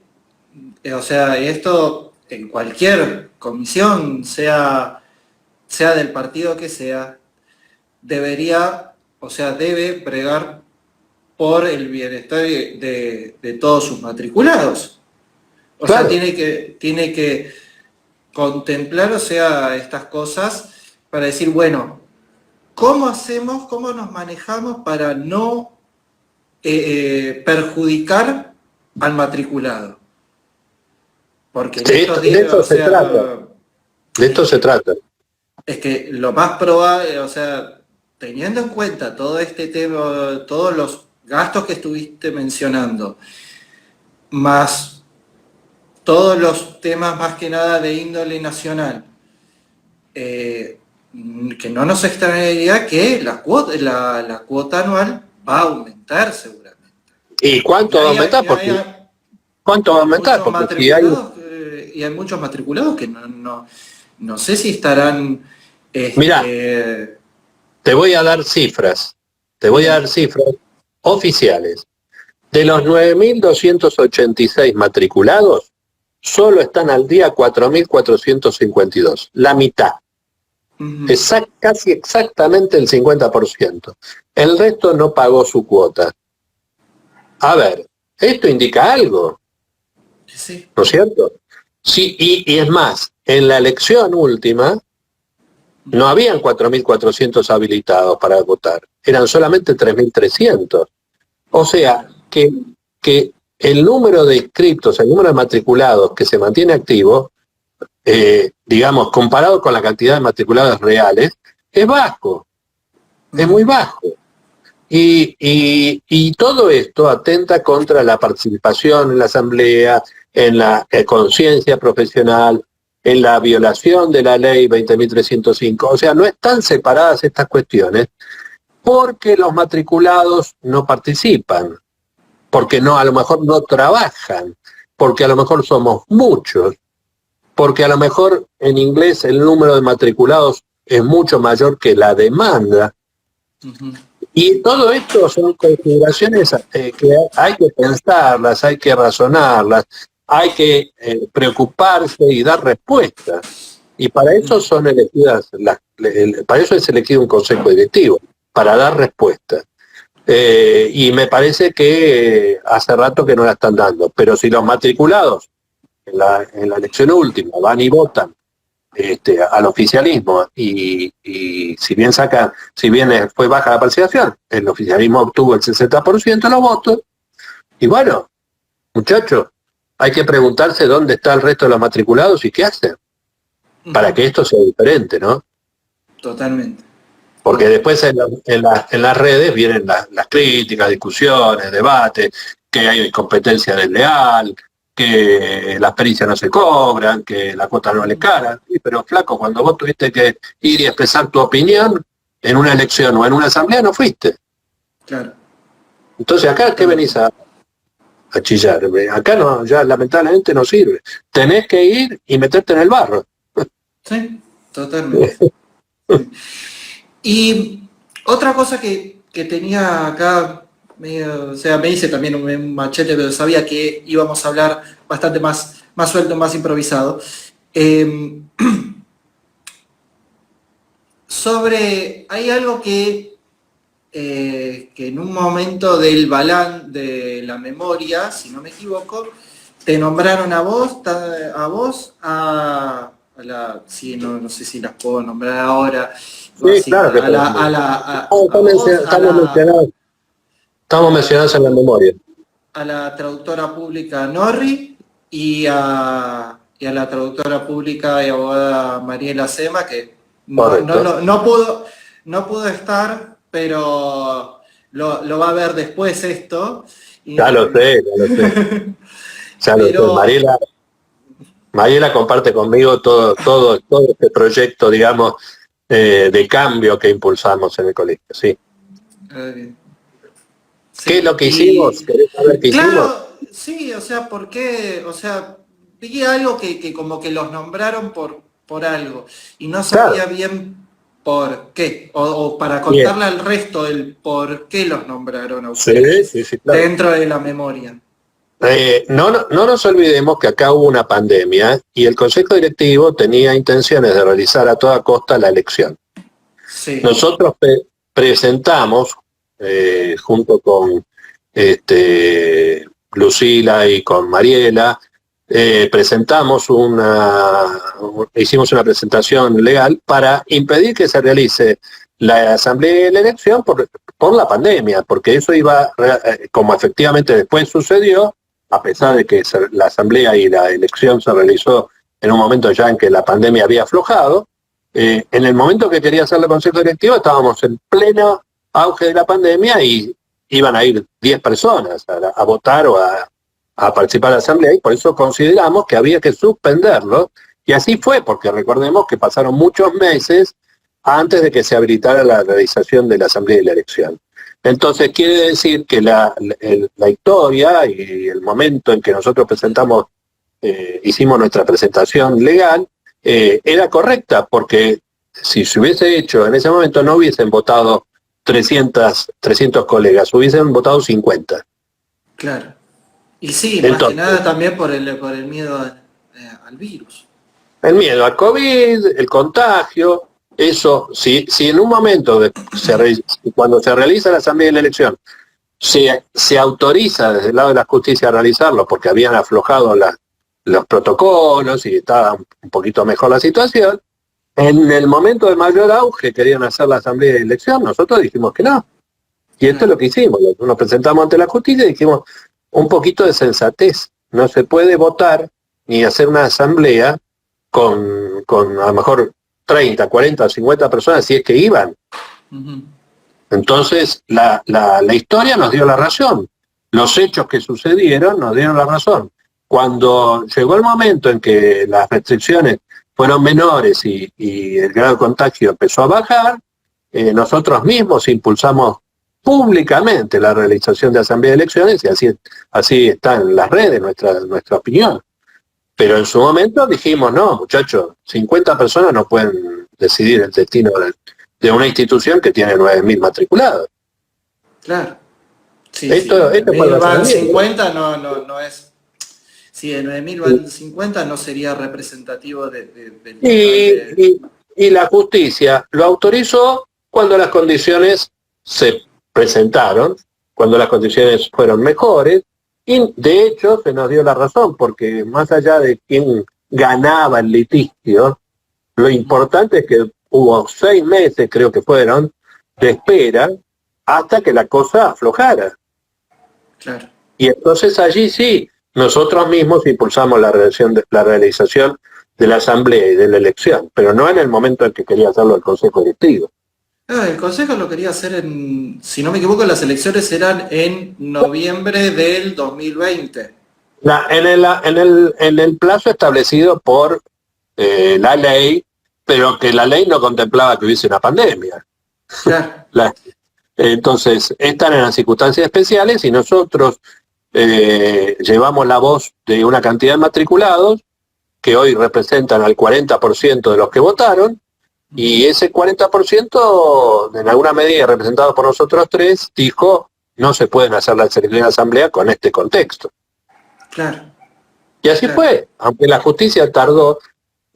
o sea, esto en cualquier comisión, sea del partido que sea, debería, o sea, debe pregar por el bienestar de todos sus matriculados. O claro. sea, tiene que contemplar, o sea, estas cosas para decir, bueno, ¿cómo hacemos, cómo nos manejamos para no perjudicar al matriculado? Porque en estos días, de esto se trata. Es que lo más probable, o sea, teniendo en cuenta todo este tema, todos los gastos que estuviste mencionando, más todos los temas más que nada de índole nacional, que no nos extrañaría que la cuota anual va a aumentar seguramente. ¿Y cuánto va a aumentar? ¿Cuánto va a aumentar? Porque si hay... Y hay muchos matriculados que no sé si estarán... Mirá, te voy a dar cifras. Te voy a dar cifras oficiales. De los 9.286 matriculados, solo están al día 4.452. La mitad. Casi exactamente el 50%. El resto no pagó su cuota. A ver, esto indica algo. Sí. ¿No es cierto? Sí, y es más, en la elección última no habían 4.400 habilitados para votar, eran solamente 3.300. O sea, que el número de inscriptos, el número de matriculados que se mantiene activo, digamos, comparado con la cantidad de matriculados reales, es bajo, es muy bajo. Y todo esto atenta contra la participación en la asamblea, en la conciencia profesional, en la violación de la ley 20.305. O sea, no están separadas estas cuestiones porque los matriculados no participan, porque a lo mejor no trabajan, porque a lo mejor somos muchos, porque a lo mejor en inglés el número de matriculados es mucho mayor que la demanda. Y todo esto son consideraciones que hay que pensarlas, hay que razonarlas, hay que preocuparse y dar respuestas. Y para eso son elegidas, para eso es elegido un consejo directivo, para dar respuestas. Y me parece que hace rato que no la están dando. Pero si los matriculados en la elección última van y votan al oficialismo y si bien fue baja la participación, el oficialismo obtuvo el 60% de los votos, y bueno, muchachos, hay que preguntarse dónde está el resto de los matriculados y qué hacen para que esto sea diferente, ¿no? Totalmente. Porque después en las redes vienen las críticas, discusiones, debates, que hay competencia desleal, que las pericias no se cobran, que la cuota no le cara. Sí, pero flaco, cuando vos tuviste que ir y expresar tu opinión en una elección o en una asamblea, no fuiste. Claro. Entonces acá, ¿qué venís a chillar? Acá no, ya lamentablemente no sirve. Tenés que ir y meterte en el barro. Sí, totalmente. Sí. Y otra cosa que tenía acá, o sea, me hice también un machete, pero sabía que íbamos a hablar bastante más suelto, más improvisado. Hay algo que en un momento del balance de la memoria, si no me equivoco, te nombraron a vos, a sí, no sé si las puedo nombrar ahora, Sí, así, claro que estamos mencionados en la memoria. a la traductora pública Norri y a la traductora pública y abogada Mariela Sema, que Correcto. no pudo estar, pero lo va a ver después esto. Ya lo sé, ya lo sé. Ya lo sé. Pero, Mariela comparte conmigo todo este proyecto, digamos, de cambio que impulsamos en el colegio, sí. ¿Qué es sí, lo que hicimos? ¿Querés saber qué hicimos? claro, sí, o sea, ¿por qué? O sea, vi algo que como que los nombraron por algo y no Claro, sabía bien por qué, o para bien. contarle al resto el por qué los nombraron a Sí, ustedes sí, sí, claro. dentro de la memoria. No nos olvidemos que acá hubo una pandemia y el Consejo Directivo tenía intenciones de realizar a toda costa la elección. Sí, Nosotros presentamos, junto con Lucila y con Mariela, hicimos una presentación legal para impedir que se realice la asamblea y la elección por la pandemia, porque eso iba, como efectivamente después sucedió, a pesar de que la asamblea y la elección se realizó en un momento ya en que la pandemia había aflojado, en el momento que quería hacer el Consejo Directivo estábamos en pleno auge de la pandemia y iban a ir 10 personas a votar o a participar de la asamblea y por eso consideramos que había que suspenderlo y así fue, porque recordemos que pasaron muchos meses antes de que se habilitara la realización de la asamblea y la elección. Entonces quiere decir que la historia y el momento en que nosotros hicimos nuestra presentación legal, era correcta, porque si se hubiese hecho en ese momento no hubiesen votado 300 colegas, hubiesen votado 50. claro. Y sí, más que Entonces, nada también por el miedo al virus. el miedo al COVID, el contagio, eso, si en un momento, cuando se realiza la asamblea de la elección, se autoriza desde el lado de la justicia a realizarlo porque habían aflojado los protocolos y estaba un poquito mejor la situación, en el momento de mayor auge querían hacer la asamblea de elección, nosotros dijimos que no. Y esto es lo que hicimos, nos presentamos ante la justicia y dijimos un poquito de sensatez. No se puede votar ni hacer una asamblea con a lo mejor 30, 40, 50 personas si es que iban. Uh-huh. Entonces la historia nos dio la razón. Los hechos que sucedieron nos dieron la razón. Cuando llegó el momento en que las restricciones fueron menores y el grado de contagio empezó a bajar, nosotros mismos impulsamos públicamente la realización de asamblea de elecciones y así está en las redes nuestra opinión. Pero en su momento dijimos, no, muchachos, 50 personas no pueden decidir el destino de una institución que tiene 9.000 matriculados. Claro. Sí, Esto fue el van razonamiento. 50, no es. Si de 9.000 van 50 no sería representativo del total de... Y la justicia lo autorizó cuando las condiciones se presentaron, cuando las condiciones fueron mejores, y de hecho se nos dio la razón, porque más allá de quién ganaba el litigio, lo importante es que hubo 6 meses, creo que fueron, de espera hasta que la cosa aflojara. Claro. Y entonces allí sí, nosotros mismos impulsamos la realización de la asamblea y de la elección, pero no en el momento en que quería hacerlo el Consejo Directivo. El Consejo lo quería hacer si no me equivoco, las elecciones eran en noviembre del 2020. En el plazo establecido por la ley, pero que la ley no contemplaba que hubiese una pandemia. Claro. Entonces, están en las circunstancias especiales y nosotros llevamos la voz de una cantidad de matriculados que hoy representan al 40% de los que votaron, y ese 40%, en alguna medida representado por nosotros tres, dijo, no se pueden hacer las elecciones de asamblea con este contexto. Claro. Y así fue, aunque la justicia tardó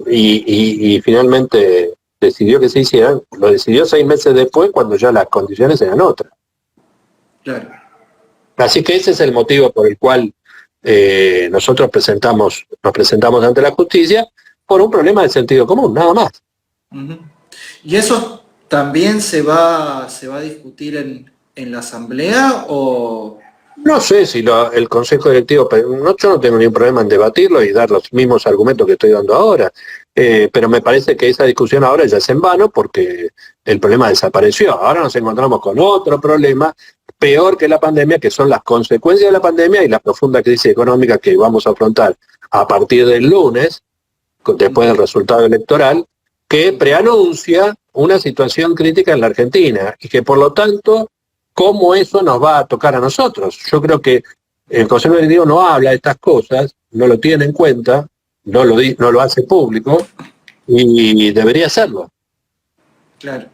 y finalmente decidió que se hicieran, lo decidió 6 meses después cuando ya las condiciones eran otras. Claro. Así que ese es el motivo por el cual nosotros nos presentamos ante la justicia por un problema de sentido común, nada más. Ujú. ¿Y eso también se va a discutir en la asamblea o...? No sé si el Consejo Directivo, yo no tengo ningún problema en debatirlo y dar los mismos argumentos que estoy dando ahora, pero me parece que esa discusión ahora ya es en vano porque el problema desapareció. Ahora nos encontramos con otro problema peor que la pandemia, que son las consecuencias de la pandemia y la profunda crisis económica que vamos a afrontar a partir del lunes, después del resultado electoral, que preanuncia una situación crítica en la Argentina y que por lo tanto, ¿cómo eso nos va a tocar a nosotros? Yo creo que el Consejo Directivo no habla de estas cosas, no lo tiene en cuenta, no lo hace público y debería hacerlo. Claro.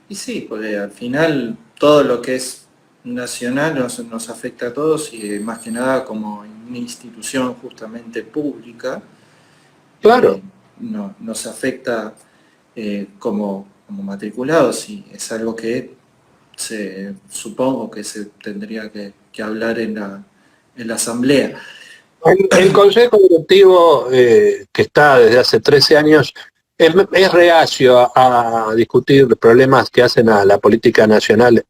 Y sí, porque al final todo lo que es nacional nos afecta a todos y más que nada como una institución justamente pública, Claro. nos afecta como matriculados y es algo que supongo que se tendría que hablar en la asamblea. El Consejo Directivo, que está desde hace 13 años, es reacio a discutir problemas que hacen a la política nacional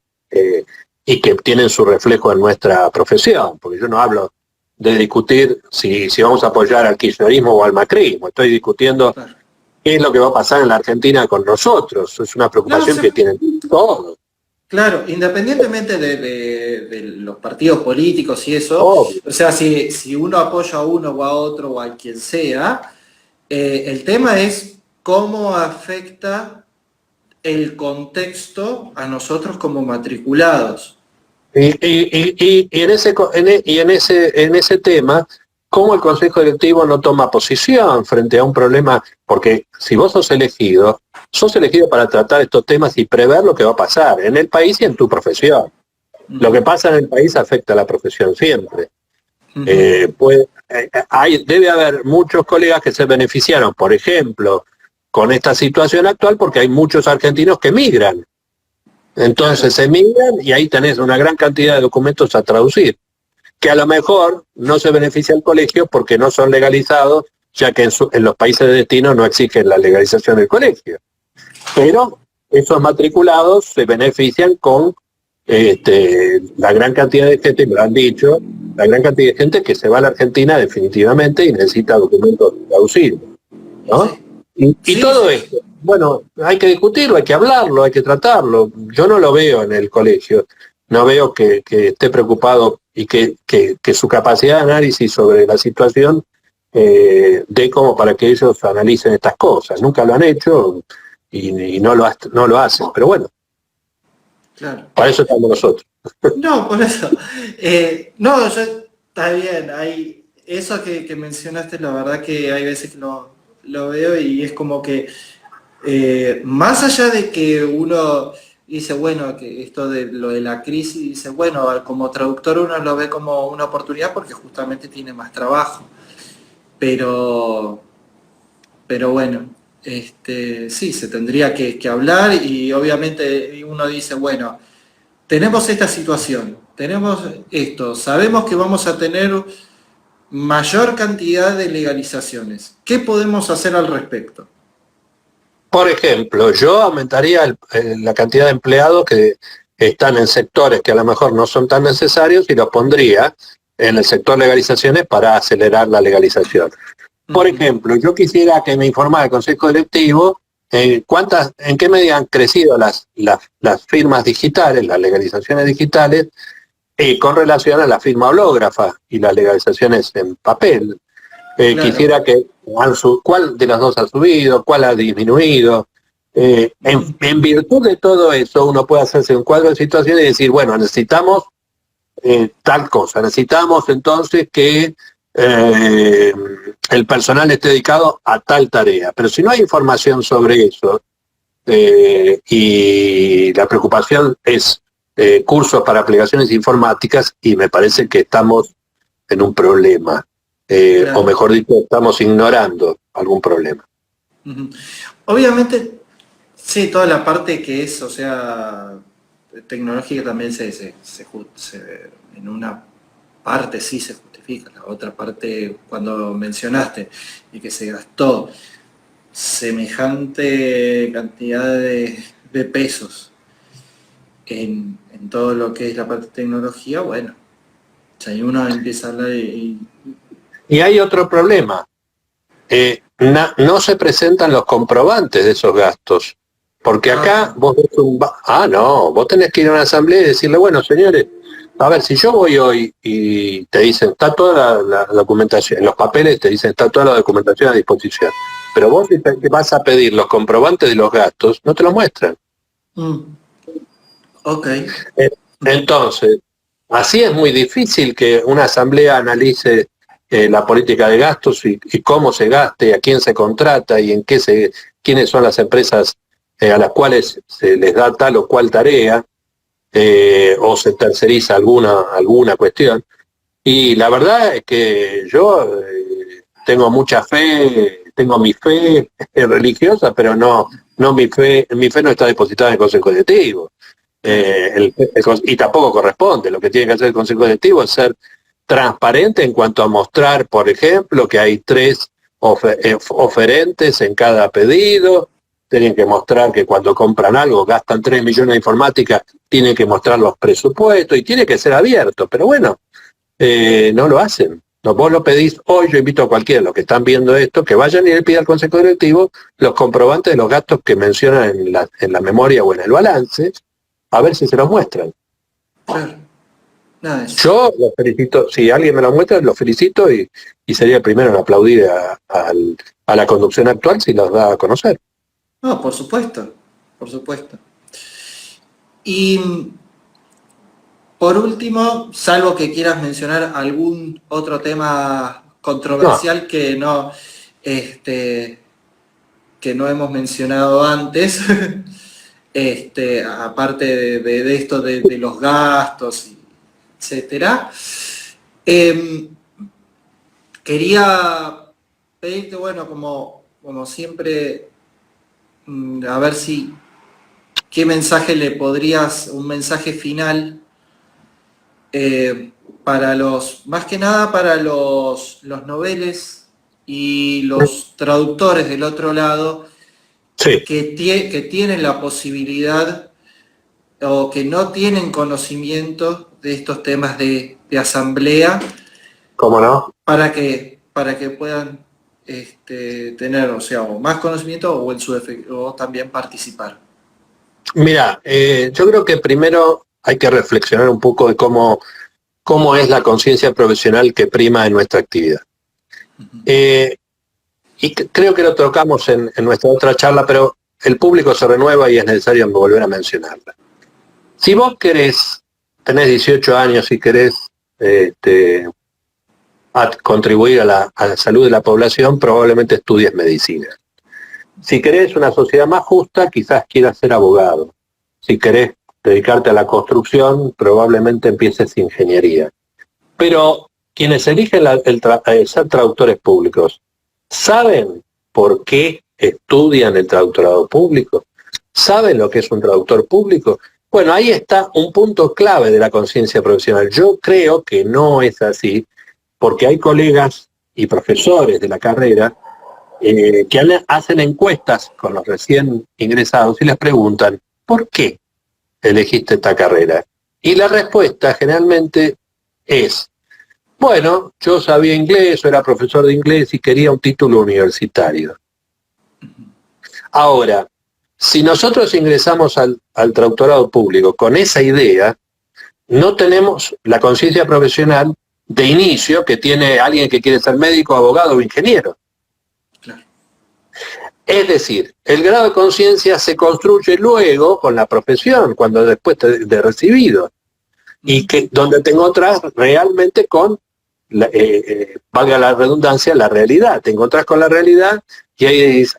y que tienen su reflejo en nuestra profesión, porque yo no hablo de discutir si vamos a apoyar al kirchnerismo o al macrismo, estoy discutiendo Claro. qué es lo que va a pasar en la Argentina con nosotros, es una preocupación que tienen todos. Claro, independientemente de los partidos políticos y eso, Obvio. o sea, si uno apoya a uno o a otro o a quien sea, el tema es cómo afecta el contexto a nosotros como matriculados. Y en ese tema, ¿cómo el Consejo Directivo no toma posición frente a un problema? Porque si vos sos elegido para tratar estos temas y prever lo que va a pasar en el país y en tu profesión. Lo que pasa en el país afecta a la profesión siempre. Debe haber muchos colegas que se beneficiaron, por ejemplo, con esta situación actual, porque hay muchos argentinos que migran. Entonces se migran y ahí tenés una gran cantidad de documentos a traducir, que a lo mejor no se beneficia el colegio porque no son legalizados, ya que en los países de destino no exigen la legalización del colegio. Pero esos matriculados se benefician con la gran cantidad de gente, me lo han dicho, la gran cantidad de gente que se va a la Argentina definitivamente y necesita documentos traducidos, ¿no? Sí. Y todo esto, bueno, hay que discutirlo, hay que hablarlo, hay que tratarlo. Yo no lo veo en el colegio, no veo que esté preocupado y que su capacidad de análisis sobre la situación dé como para que ellos analicen estas cosas. Nunca lo han hecho y no lo hacen, pero bueno, Claro. para eso estamos nosotros. No, por eso. No, está bien. Eso que mencionaste, la verdad que hay veces que lo veo y es como que más allá de que uno dice, bueno, que esto de lo de la crisis, dice, bueno, como traductor uno lo ve como una oportunidad porque justamente tiene más trabajo. Pero bueno, sí, se tendría que hablar y obviamente uno dice, bueno, tenemos esta situación, tenemos esto, sabemos que vamos a tener mayor cantidad de legalizaciones. ¿Qué podemos hacer al respecto? Por ejemplo, yo aumentaría la cantidad de empleados que están en sectores que a lo mejor no son tan necesarios y los pondría en el sector legalizaciones para acelerar la legalización. Por ejemplo, yo quisiera que me informara el Consejo Directivo en qué medida han crecido las firmas digitales, las legalizaciones digitales, con relación a la firma hológrafa y las legalizaciones en papel. Claro. Quisiera que cuál de las dos ha subido, cuál ha disminuido. En virtud de todo eso, uno puede hacerse un cuadro de situación y decir, bueno, necesitamos tal cosa, necesitamos entonces que el personal esté dedicado a tal tarea. Pero si no hay información sobre eso y la preocupación es cursos para aplicaciones informáticas, y me parece que estamos en un problema. Claro. O mejor dicho, estamos ignorando algún problema. Obviamente, sí, toda la parte que es, o sea, tecnológica también en una parte sí se justifica. fija. La otra parte, cuando mencionaste y que se gastó semejante cantidad de pesos en todo lo que es la parte de tecnología, bueno, si uno empieza a hablar Y hay otro problema. No se presentan los comprobantes de esos gastos. Porque acá vos ves vos tenés que ir a una asamblea y decirle, bueno, señores, a ver, si yo voy hoy y te dicen, está toda la documentación, en los papeles te dicen, está toda la documentación a disposición, pero vos si te vas a pedir los comprobantes de los gastos, no te los muestran. Ok. Entonces, así es muy difícil que una asamblea analice la política de gastos y cómo se gaste, a quién se contrata y quiénes son las empresas a las cuales se les da tal o cual tarea, o se terceriza alguna cuestión. Y la verdad es que yo tengo mucha fe, tengo mi fe religiosa, pero no mi fe no está depositada en el Consejo Directivo. Y tampoco corresponde. Lo que tiene que hacer el Consejo Directivo es ser transparente en cuanto a mostrar, por ejemplo, que hay 3 oferentes en cada pedido. Tienen que mostrar que cuando compran algo gastan 3 millones de informática, tienen que mostrar los presupuestos y tiene que ser abierto. Pero bueno, no lo hacen. No, vos lo pedís hoy, yo invito a cualquiera, los que están viendo esto, que vayan y le pidan al Consejo Directivo los comprobantes de los gastos que mencionan en la memoria o en el balance, a ver si se los muestran. Claro. Yo los felicito, si alguien me lo muestra, los felicito y sería el primero en aplaudir a la conducción actual si los da a conocer. No, por supuesto, por supuesto. Y por último, salvo que quieras mencionar algún otro tema controversial que no hemos mencionado antes, aparte de esto de los gastos, etcétera, quería pedirte, bueno, como siempre, a ver qué mensaje le podrías, un mensaje final más que nada para los noveles y los traductores del otro lado, sí, que tienen la posibilidad o que no tienen conocimiento de estos temas de asamblea. ¿Cómo no? Para que puedan tener, o sea, o más conocimiento o en su defecto, o también participar. Mira, yo creo que primero hay que reflexionar un poco de cómo es la conciencia profesional que prima en nuestra actividad. Y creo que lo tocamos en nuestra otra charla, pero el público se renueva y es necesario volver a mencionarla. Si vos tenés 18 años y querés contribuir a la salud de la población, probablemente estudies medicina. Si querés una sociedad más justa, quizás quieras ser abogado. Si querés dedicarte a la construcción, probablemente empieces ingeniería. Pero quienes eligen ser traductores públicos, ¿saben por qué estudian el traductorado público? ¿Saben lo que es un traductor público? Bueno, ahí está un punto clave de la conciencia profesional. Yo creo que no es así, porque hay colegas y profesores de la carrera que hacen encuestas con los recién ingresados y les preguntan, ¿por qué elegiste esta carrera? Y la respuesta generalmente es, bueno, yo sabía inglés, o era profesor de inglés y quería un título universitario. Ahora, si nosotros ingresamos al traductorado público con esa idea, no tenemos la conciencia profesional de inicio que tiene alguien que quiere ser médico, abogado o ingeniero. Claro. Es decir, el grado de conciencia se construye luego con la profesión, cuando después de recibido, y que donde te encontrás realmente con, valga la redundancia, la realidad. Te encontrás con la realidad y ahí dices,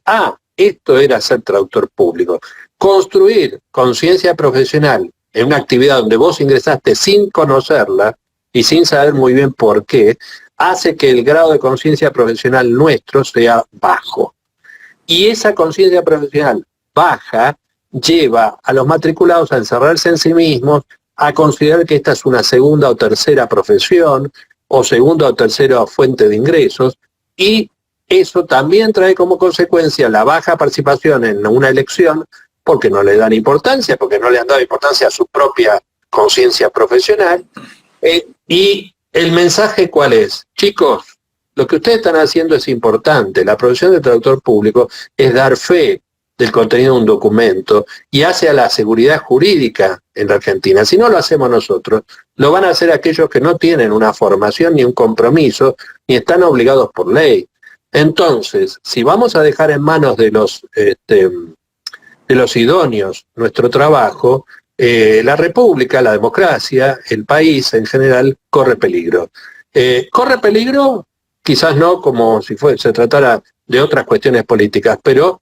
esto era ser traductor público. Construir conciencia profesional en una actividad donde vos ingresaste sin conocerla y sin saber muy bien por qué, hace que el grado de conciencia profesional nuestro sea bajo. Y esa conciencia profesional baja lleva a los matriculados a encerrarse en sí mismos, a considerar que esta es una segunda o tercera profesión, o segunda o tercera fuente de ingresos, y eso también trae como consecuencia la baja participación en una elección, porque no le dan importancia, porque no le han dado importancia a su propia conciencia profesional. Y el mensaje, ¿cuál es? Chicos, lo que ustedes están haciendo es importante. La profesión de traductor público es dar fe del contenido de un documento y hace a la seguridad jurídica en la Argentina. Si no lo hacemos nosotros, lo van a hacer aquellos que no tienen una formación ni un compromiso, ni están obligados por ley. Entonces, si vamos a dejar en manos de los idóneos nuestro trabajo, la República, la democracia, el país en general corre peligro. Corre peligro, quizás no como si se tratara de otras cuestiones políticas, pero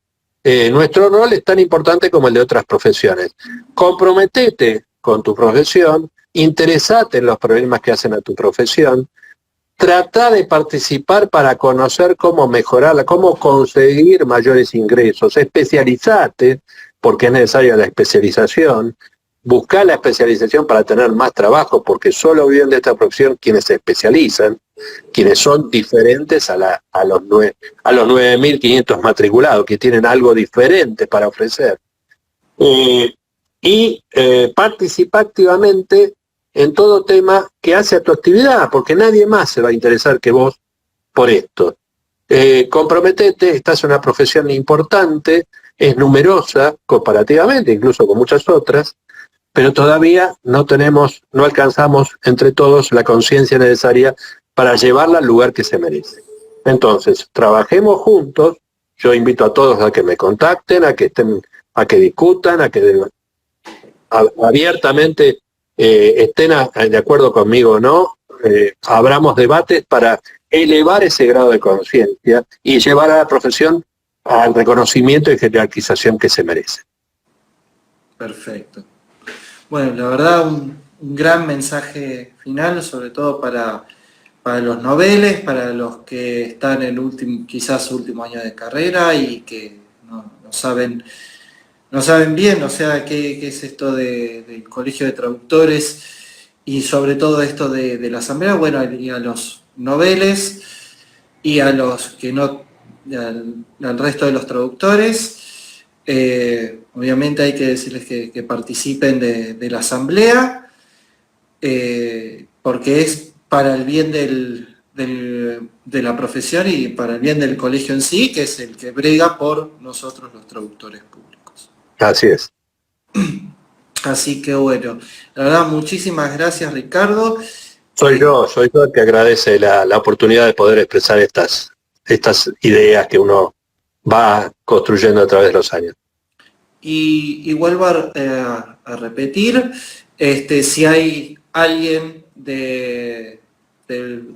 nuestro rol es tan importante como el de otras profesiones. Comprometete con tu profesión, interesate en los problemas que hacen a tu profesión, trata de participar para conocer cómo mejorarla, cómo conseguir mayores ingresos, especializate, porque es necesaria la especialización, busca la especialización para tener más trabajo, porque solo viven de esta profesión quienes se especializan, quienes son diferentes a los 9.500 matriculados, que tienen algo diferente para ofrecer. Participa activamente en todo tema que hace a tu actividad, porque nadie más se va a interesar que vos por esto. Comprometete, estás en una profesión importante, es numerosa comparativamente, incluso con muchas otras, pero todavía no alcanzamos entre todos la conciencia necesaria para llevarla al lugar que se merece. Entonces, trabajemos juntos. Yo invito a todos a que me contacten, a que discutan, a que abiertamente estén de acuerdo conmigo o no, abramos debates para elevar ese grado de conciencia y llevar a la profesión al reconocimiento y jerarquización que se merece. Perfecto. Bueno, la verdad un gran mensaje final, sobre todo para los noveles, para los que están en quizás último año de carrera y que no saben bien, o sea, qué es esto del Colegio de Traductores y sobre todo esto de la asamblea. Bueno, y a los noveles y a los que no, al resto de los traductores, obviamente hay que decirles que participen de la asamblea, porque es para el bien de la profesión y para el bien del colegio en sí, que es el que brega por nosotros los traductores públicos. Así es. Así que bueno, la verdad, muchísimas gracias, Ricardo. Soy yo el que agradece la oportunidad de poder expresar estas ideas que uno va construyendo a través de los años. Y vuelvo a repetir, si hay alguien de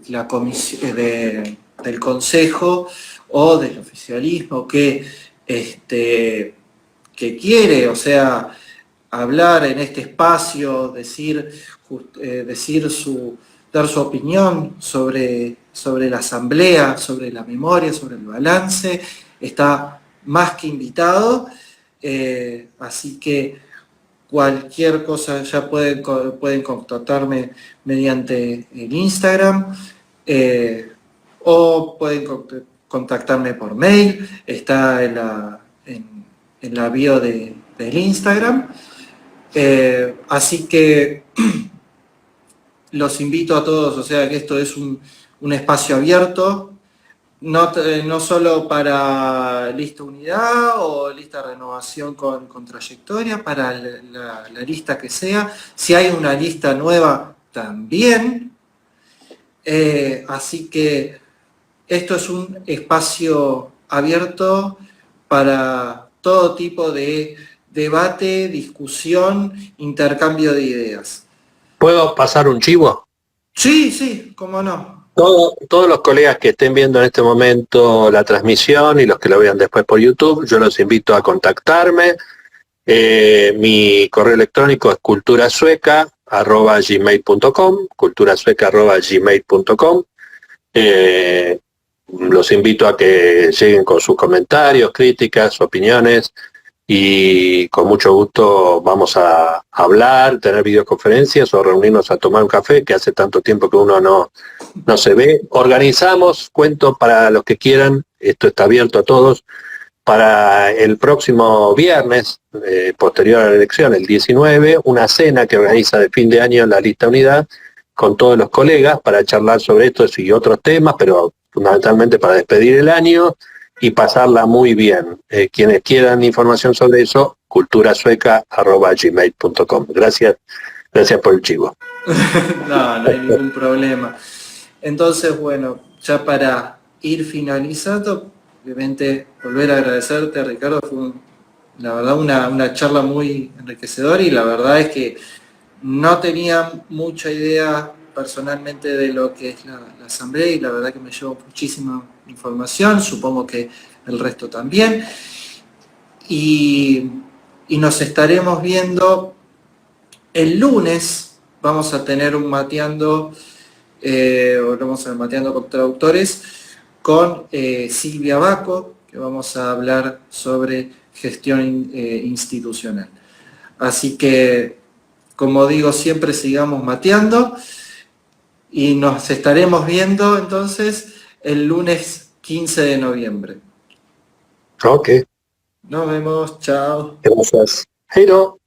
la comisión, del consejo o del oficialismo que quiere, o sea, hablar en este espacio, dar su opinión sobre la asamblea, sobre la memoria, sobre el balance, está más que invitado. Así que cualquier cosa ya pueden contactarme mediante el Instagram, o pueden contactarme por mail, está en la bio del Instagram. Así que los invito a todos, o sea que esto es un espacio abierto, no solo para lista unidad o lista renovación con trayectoria, para la lista que sea. Si hay una lista nueva, también. Así que esto es un espacio abierto para todo tipo de debate, discusión, intercambio de ideas. ¿Puedo pasar un chivo? Sí, cómo no. Todos los colegas que estén viendo en este momento la transmisión y los que lo vean después por YouTube, yo los invito a contactarme. Mi correo electrónico es culturasueca@gmail.com, culturasueca@gmail.com. Los invito a que lleguen con sus comentarios, críticas, opiniones. y con mucho gusto vamos a hablar, tener videoconferencias o reunirnos a tomar un café, que hace tanto tiempo que uno no se ve. Organizamos, cuento para los que quieran, esto está abierto a todos, para el próximo viernes, posterior a la elección, el 19, una cena que organiza de fin de año en la Lista Unidad, con todos los colegas para charlar sobre esto y otros temas, pero fundamentalmente para despedir el año y pasarla muy bien. Quienes quieran información sobre eso, culturasueca@gmail.com. Gracias por el chivo. No, no hay ningún problema. Entonces, bueno, ya para ir finalizando, obviamente volver a agradecerte, Ricardo, fue la verdad una charla muy enriquecedora y la verdad es que no tenía mucha idea personalmente de lo que es la asamblea y la verdad que me llevo muchísima información, supongo que el resto también. Y nos estaremos viendo el lunes, vamos a tener un mateando, vamos a ver mateando con traductores, con Silvia Baco, que vamos a hablar sobre gestión institucional. Así que, como digo, siempre sigamos mateando y nos estaremos viendo entonces el lunes 15 de noviembre. Ok. Nos vemos, chao. Gracias. Hej då.